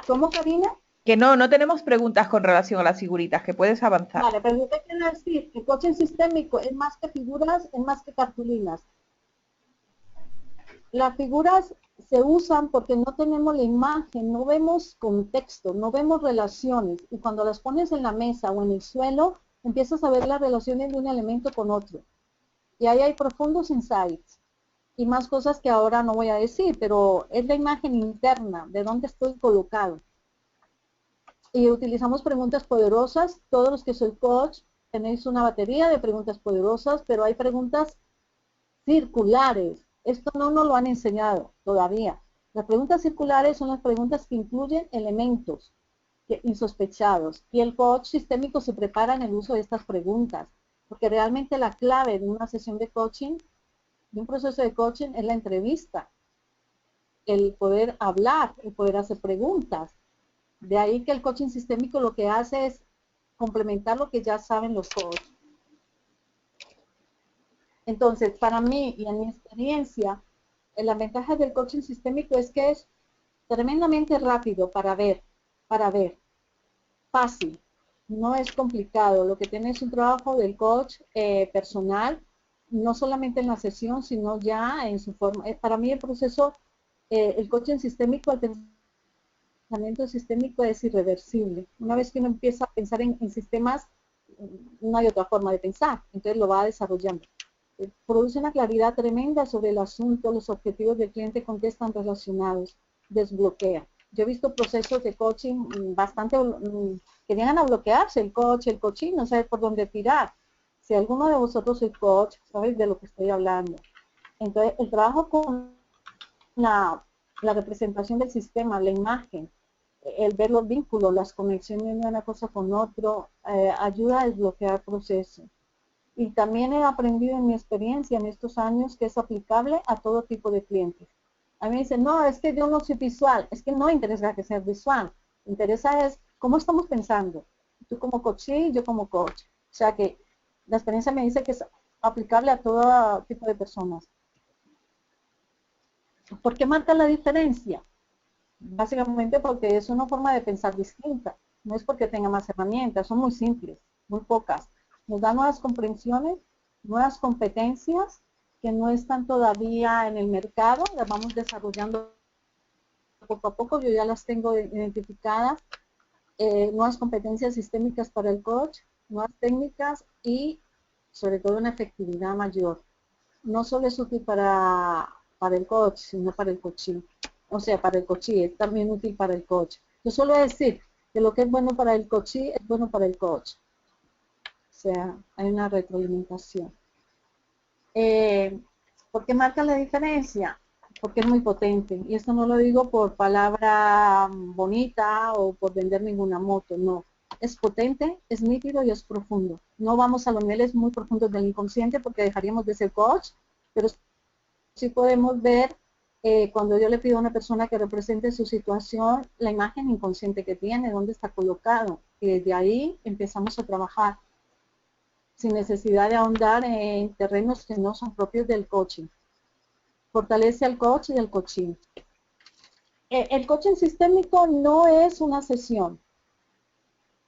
S1: ¿Cómo, Karina?
S2: Que no tenemos preguntas con relación a las figuritas, que puedes avanzar.
S1: Vale, pero yo te quiero decir que el coaching sistémico es más que figuras, es más que cartulinas. Las figuras se usan porque no tenemos la imagen, no vemos contexto, no vemos relaciones. Y cuando las pones en la mesa o en el suelo, empiezas a ver las relaciones de un elemento con otro. Y ahí hay profundos insights. Y más cosas que ahora no voy a decir, pero es la imagen interna, de dónde estoy colocado. Y utilizamos preguntas poderosas. Todos los que soy coach tenéis una batería de preguntas poderosas, pero hay preguntas circulares. Esto no nos lo han enseñado todavía. Las preguntas circulares son las preguntas que incluyen elementos insospechados. Y el coach sistémico se prepara en el uso de estas preguntas, porque realmente la clave de una sesión de coaching, de un proceso de coaching, es la entrevista. El poder hablar, el poder hacer preguntas. De ahí que el coaching sistémico lo que hace es complementar lo que ya saben los coaches. Entonces, para mí y en mi experiencia, la ventaja del coaching sistémico es que es tremendamente rápido para ver, fácil, no es complicado. Lo que tiene es un trabajo del coach personal, no solamente en la sesión, sino ya en su forma. Para mí el proceso, el coaching sistémico, el pensamiento sistémico es irreversible. Una vez que uno empieza a pensar en sistemas, no hay otra forma de pensar, entonces lo va desarrollando. Produce una claridad tremenda sobre el asunto, los objetivos del cliente con qué están relacionados, desbloquea. Yo he visto procesos de coaching bastante que llegan a bloquearse, el coach, el coaching, no sabe por dónde tirar. Si alguno de vosotros es coach, sabéis de lo que estoy hablando. Entonces, el trabajo con la representación del sistema, la imagen, el ver los vínculos, las conexiones de una cosa con otro, ayuda a desbloquear procesos. Y también he aprendido en mi experiencia en estos años que es aplicable a todo tipo de clientes. A mí me dicen, no, es que yo no soy visual. Es que no interesa que seas visual. Interesa es cómo estamos pensando. Tú como coach y yo como coach. O sea que la experiencia me dice que es aplicable a todo tipo de personas. ¿Por qué marca la diferencia? Básicamente porque es una forma de pensar distinta. No es porque tenga más herramientas, son muy simples, muy pocas. Nos da nuevas comprensiones, nuevas competencias que no están todavía en el mercado, las vamos desarrollando poco a poco, yo ya las tengo identificadas, nuevas competencias sistémicas para el coach, nuevas técnicas y sobre todo una efectividad mayor. No solo es útil para el coach, sino para el coaching. O sea, para el coachee, es también útil para el coach. Yo suelo decir que lo que es bueno para el coachee es bueno para el coach. O sea, hay una retroalimentación. ¿Por qué marca la diferencia? porque es muy potente. Y esto no lo digo por palabra bonita o por vender ninguna moto, no. Es potente, es nítido y es profundo. No vamos a los niveles muy profundos del inconsciente porque dejaríamos de ser coach, pero sí podemos ver cuando yo le pido a una persona que represente su situación, la imagen inconsciente que tiene, dónde está colocado. Y desde ahí empezamos a trabajar sin necesidad de ahondar en terrenos que no son propios del coaching. Fortalece al coach y al coaching. El coaching sistémico no es una sesión,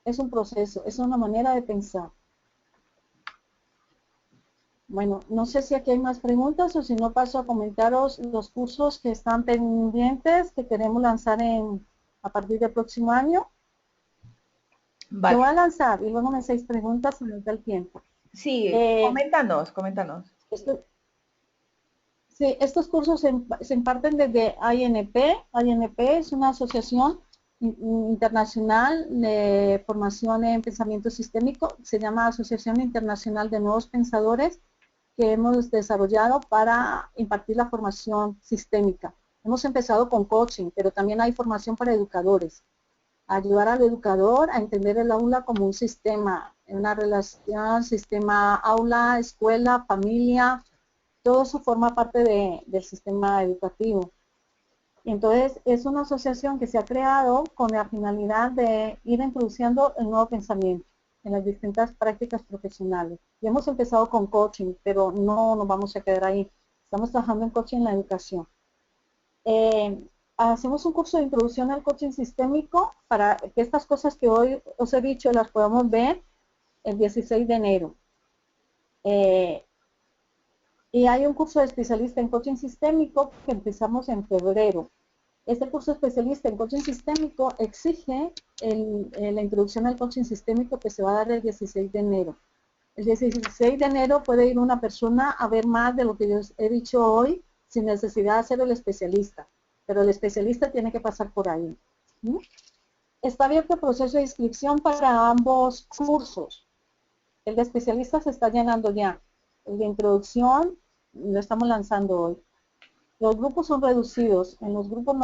S1: es un proceso, es una manera de pensar. Bueno, no sé si aquí hay más preguntas o si no paso a comentaros los cursos que están pendientes que queremos lanzar a partir del próximo año.
S2: Vale.
S1: Lo voy a lanzar y luego me hacéis preguntas si nos da el tiempo.
S2: Sí, coméntanos.
S1: Sí, estos cursos se imparten desde INP. INP es una asociación internacional de formación en pensamiento sistémico. Se llama Asociación Internacional de Nuevos Pensadores, que hemos desarrollado para impartir la formación sistémica. Hemos empezado con coaching, pero también hay formación para educadores. Ayudar al educador a entender el aula como un sistema, una relación, sistema aula, escuela, familia, todo eso forma parte del sistema educativo. Y entonces es una asociación que se ha creado con la finalidad de ir introduciendo el nuevo pensamiento en las distintas prácticas profesionales. Y hemos empezado con coaching, pero no nos vamos a quedar ahí. Estamos trabajando en coaching en la educación. Hacemos un curso de introducción al coaching sistémico para que estas cosas que hoy os he dicho las podamos ver el 16 de enero. Y hay un curso de especialista en coaching sistémico que empezamos en febrero. Este curso especialista en coaching sistémico exige la introducción al coaching sistémico que se va a dar el 16 de enero. El 16 de enero puede ir una persona a ver más de lo que yo he dicho hoy sin necesidad de ser el especialista, pero el especialista tiene que pasar por ahí. ¿Mm? Está abierto el proceso de inscripción para ambos cursos. El de especialista se está llenando ya. El de introducción lo estamos lanzando hoy. Los grupos son reducidos. En los grupos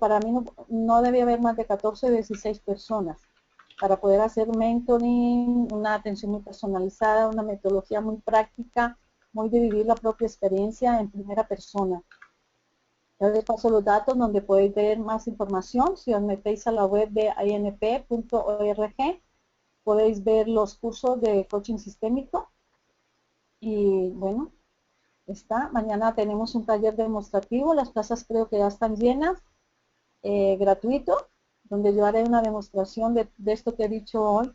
S1: para mí no debe haber más de 14 o 16 personas para poder hacer mentoring, una atención muy personalizada, una metodología muy práctica, muy de vivir la propia experiencia en primera persona. Ya les paso los datos donde podéis ver más información. Si os metéis a la web de inp.org, podéis ver los cursos de coaching sistémico. Y bueno, mañana tenemos un taller demostrativo, las plazas creo que ya están llenas, gratuito, donde yo haré una demostración de esto que he dicho hoy,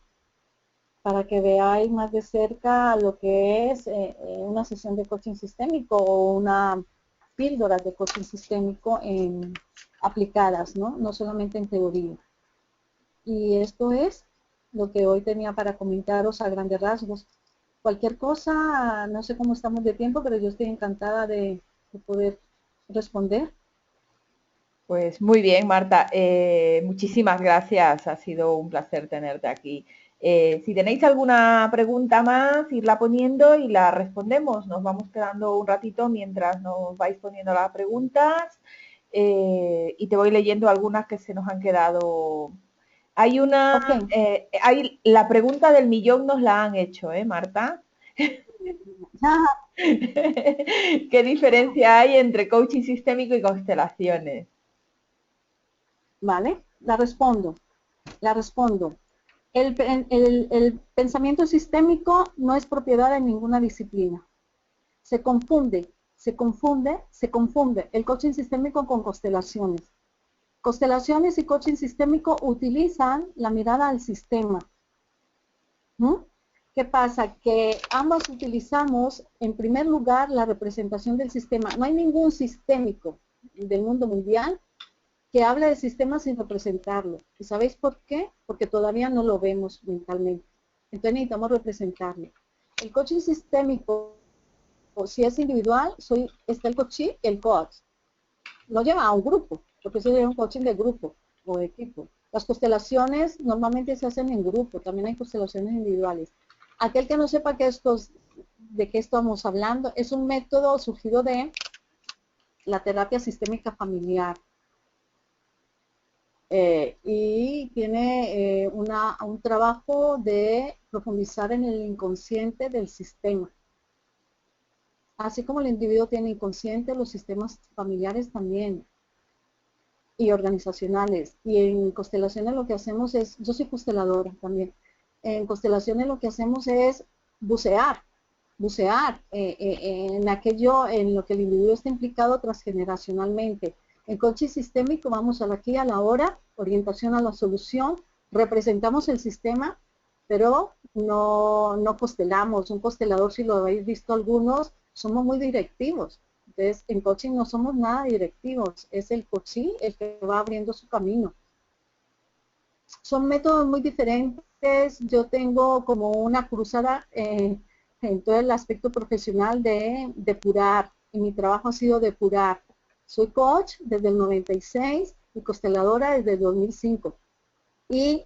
S1: para que veáis más de cerca lo que es una sesión de coaching sistémico o una píldora de coaching sistémico aplicadas, ¿no? Solamente en teoría. Y esto es lo que hoy tenía para comentaros a grandes rasgos. Cualquier cosa, no sé cómo estamos de tiempo, pero yo estoy encantada de poder responder.
S2: Pues muy bien, Marta. Muchísimas gracias. Ha sido un placer tenerte aquí. Si tenéis alguna pregunta más, irla poniendo y la respondemos. Nos vamos quedando un ratito mientras nos vais poniendo las preguntas y te voy leyendo algunas que se nos han quedado. Hay la pregunta del millón nos la han hecho, Marta? ¿Qué diferencia hay entre coaching sistémico y constelaciones?
S1: Vale, la respondo. El pensamiento sistémico no es propiedad de ninguna disciplina. Se confunde el coaching sistémico con constelaciones. Constelaciones y coaching sistémico utilizan la mirada al sistema. ¿Qué pasa? Que ambos utilizamos, en primer lugar, la representación del sistema. No hay ningún sistémico del mundo mundial que hable del sistema sin representarlo. ¿Y sabéis por qué? Porque todavía no lo vemos mentalmente. Entonces necesitamos representarlo. El coaching sistémico, si es individual, está el coachee y el coach. Lo lleva a un grupo, porque eso es un coaching de grupo o de equipo. Las constelaciones normalmente se hacen en grupo, también hay constelaciones individuales. Aquel que no sepa de qué estamos hablando, es un método surgido de la terapia sistémica familiar. Y tiene un trabajo de profundizar en el inconsciente del sistema. Así como el individuo tiene inconsciente, los sistemas familiares también y organizacionales. Y en constelaciones lo que hacemos es, yo soy consteladora también, en constelaciones lo que hacemos es bucear, en aquello en lo que el individuo está implicado transgeneracionalmente. En coaching sistémico vamos a la aquí, a la hora, orientación a la solución, representamos el sistema, pero no constelamos. Un constelador, si lo habéis visto algunos, somos muy directivos. Entonces, en coaching no somos nada directivos, es el coaching el que va abriendo su camino. Son métodos muy diferentes. Yo tengo como una cruzada en todo el aspecto profesional de depurar, y mi trabajo ha sido depurar. Soy coach desde el 96 y consteladora desde el 2005. Y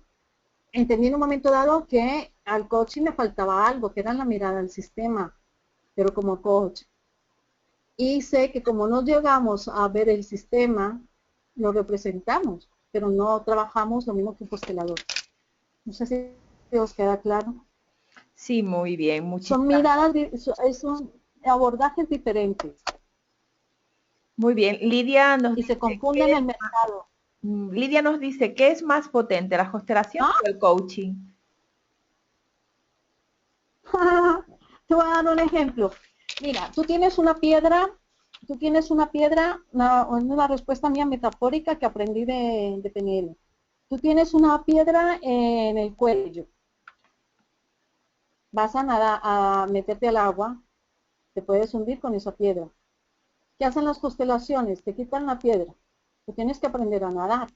S1: entendí en un momento dado que al coaching me faltaba algo, que era la mirada al sistema, pero como coach. Y sé que como no llegamos a ver el sistema, lo representamos, pero no trabajamos lo mismo que un constelador. No sé si os queda claro.
S2: Sí, muy bien,
S1: Son
S2: muchísimas.
S1: miradas, son abordajes diferentes
S2: Muy bien, Lidia nos
S1: y se
S2: dice
S1: confunden en el mercado.
S2: Lidia nos dice, ¿qué es más potente, la constelación
S1: ¿No?
S2: o el coaching?
S1: Te voy a dar un ejemplo. Mira, tú tienes una piedra, una respuesta mía metafórica que aprendí de PNL. Tú tienes una piedra en el cuello. Vas a nadar, a meterte al agua, te puedes hundir con esa piedra. ¿Qué hacen las constelaciones? Te quitan la piedra. Tú tienes que aprender a nadar.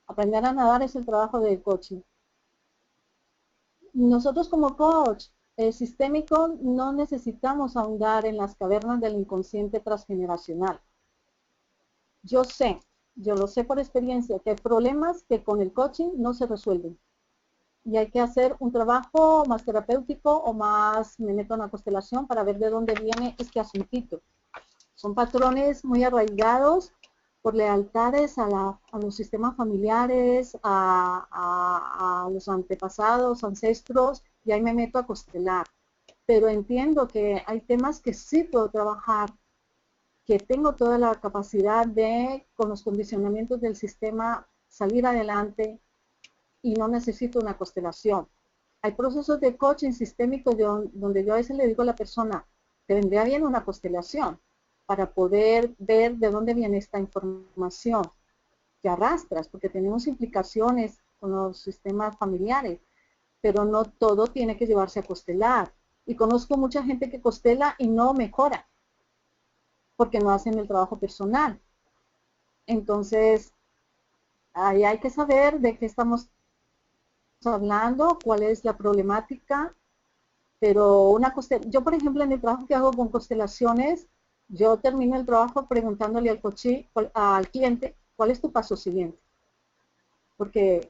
S1: Aprender a nadar es el trabajo del coaching. Nosotros como coach sistémico no necesitamos ahondar en las cavernas del inconsciente transgeneracional. Yo sé, yo lo sé por experiencia, que hay problemas que con el coaching no se resuelven. Y hay que hacer un trabajo más terapéutico o más, me meto en la constelación para ver de dónde viene este asuntito. Son patrones muy arraigados por lealtades a los sistemas familiares, a los antepasados, ancestros, y ahí me meto a constelar. Pero entiendo que hay temas que sí puedo trabajar, que tengo toda la capacidad de, con los condicionamientos del sistema, salir adelante y no necesito una constelación. Hay procesos de coaching sistémico donde yo a veces le digo a la persona, te vendría bien una constelación para poder ver de dónde viene esta información que arrastras, porque tenemos implicaciones con los sistemas familiares, pero no todo tiene que llevarse a constelar. Y conozco mucha gente que constela y no mejora, porque no hacen el trabajo personal. Entonces, ahí hay que saber de qué estamos hablando, cuál es la problemática, pero yo por ejemplo en el trabajo que hago con constelaciones, yo termino el trabajo preguntándole al cliente, ¿cuál es tu paso siguiente? Porque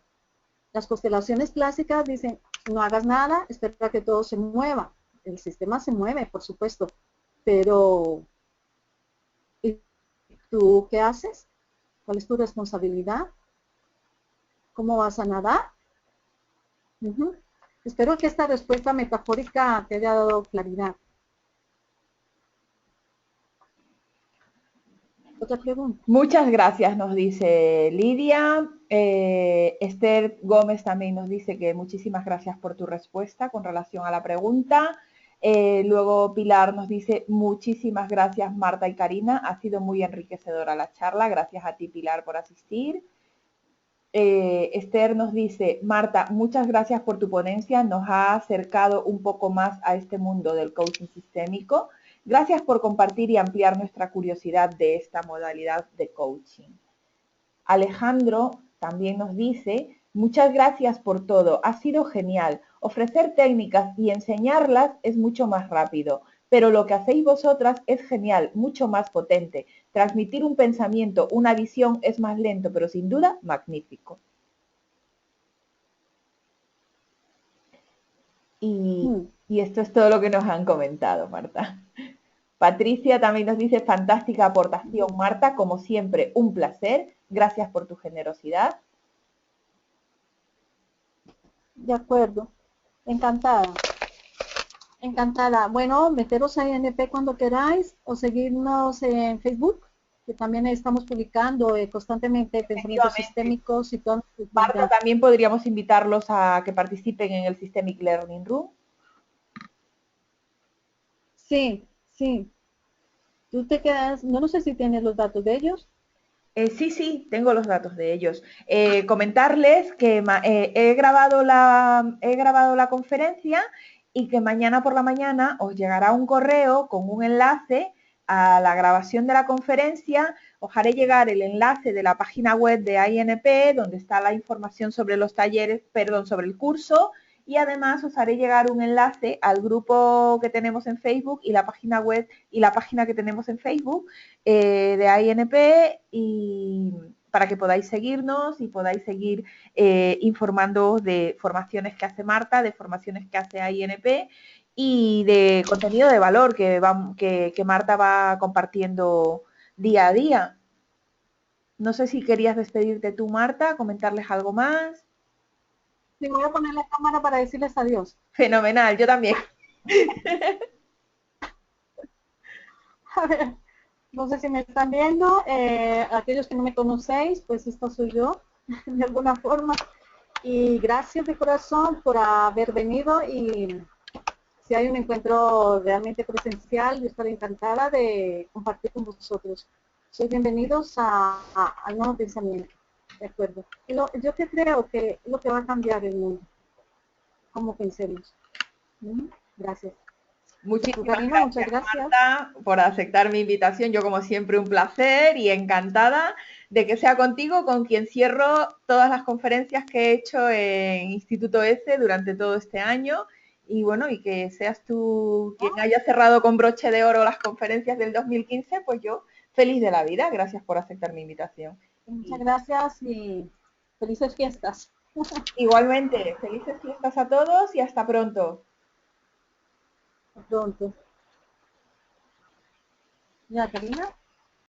S1: las constelaciones clásicas dicen, no hagas nada, espera que todo se mueva. El sistema se mueve, por supuesto, pero ¿y tú qué haces? ¿Cuál es tu responsabilidad? ¿Cómo vas a nadar? Uh-huh. Espero que esta respuesta metafórica te haya dado claridad. Otra pregunta.
S2: Muchas gracias, nos dice Lidia. Esther Gómez también nos dice que muchísimas gracias por tu respuesta con relación a la pregunta. Luego Pilar nos dice muchísimas gracias Marta y Karina, ha sido muy enriquecedora la charla, gracias a ti Pilar por asistir. Esther nos dice, Marta, muchas gracias por tu ponencia, nos ha acercado un poco más a este mundo del coaching sistémico. Gracias por compartir y ampliar nuestra curiosidad de esta modalidad de coaching. Alejandro también nos dice, muchas gracias por todo, ha sido genial. Ofrecer técnicas y enseñarlas es mucho más rápido, pero lo que hacéis vosotras es genial, mucho más potente. Transmitir un pensamiento, una visión es más lento, pero sin duda magnífico. Y esto es todo lo que nos han comentado, Marta. Patricia también nos dice, fantástica aportación, Marta, como siempre, un placer. Gracias por tu generosidad.
S1: De acuerdo. Encantada. Encantada. Bueno, meteros a INP cuando queráis o seguirnos en Facebook, que también estamos publicando constantemente pensamientos sistémicos y toda nuestra
S2: Marta,
S1: actividad.
S2: también podríamos invitarlos a que participen en el Systemic Learning Room.
S1: Sí, sí. Tú te quedas, no sé si tienes los datos de ellos.
S2: Sí, tengo los datos de ellos. Comentarles que he grabado la conferencia y que mañana por la mañana os llegará un correo con un enlace a la grabación de la conferencia. Os haré llegar el enlace de la página web de INP, donde está la información sobre los talleres, perdón, sobre el curso, y además os haré llegar un enlace al grupo que tenemos en Facebook y la página web y la página que tenemos en Facebook de INP, y para que podáis seguirnos y podáis seguir informándoos de formaciones que hace Marta, de formaciones que hace INP y de contenido de valor que Marta va compartiendo día a día. No sé si querías despedirte tú, Marta, comentarles algo más.
S1: Sí, voy a poner la cámara para decirles adiós.
S2: Fenomenal, yo también.
S1: A ver, no sé si me están viendo. Aquellos que no me conocéis, pues esta soy yo, de alguna forma. Y gracias de corazón por haber venido, y si hay un encuentro realmente presencial, yo estaré encantada de compartir con vosotros. Sois bienvenidos al nuevo pensamiento. De acuerdo. Yo que creo que es lo que va a cambiar el mundo, como pensemos. Gracias.
S2: Muchísimas
S1: Karina, muchas
S2: gracias,
S1: gracias.
S2: Marta, por aceptar mi invitación. Yo, como siempre, un placer y encantada de que sea contigo con quien cierro todas las conferencias que he hecho en Instituto S durante todo este año. Y bueno, y que seas tú quien haya cerrado con broche de oro las conferencias del 2015, pues yo feliz de la vida. Gracias por aceptar mi invitación.
S1: Muchas gracias y felices fiestas.
S2: Igualmente, felices fiestas a todos y hasta pronto.
S1: Pronto. Ya, Karina.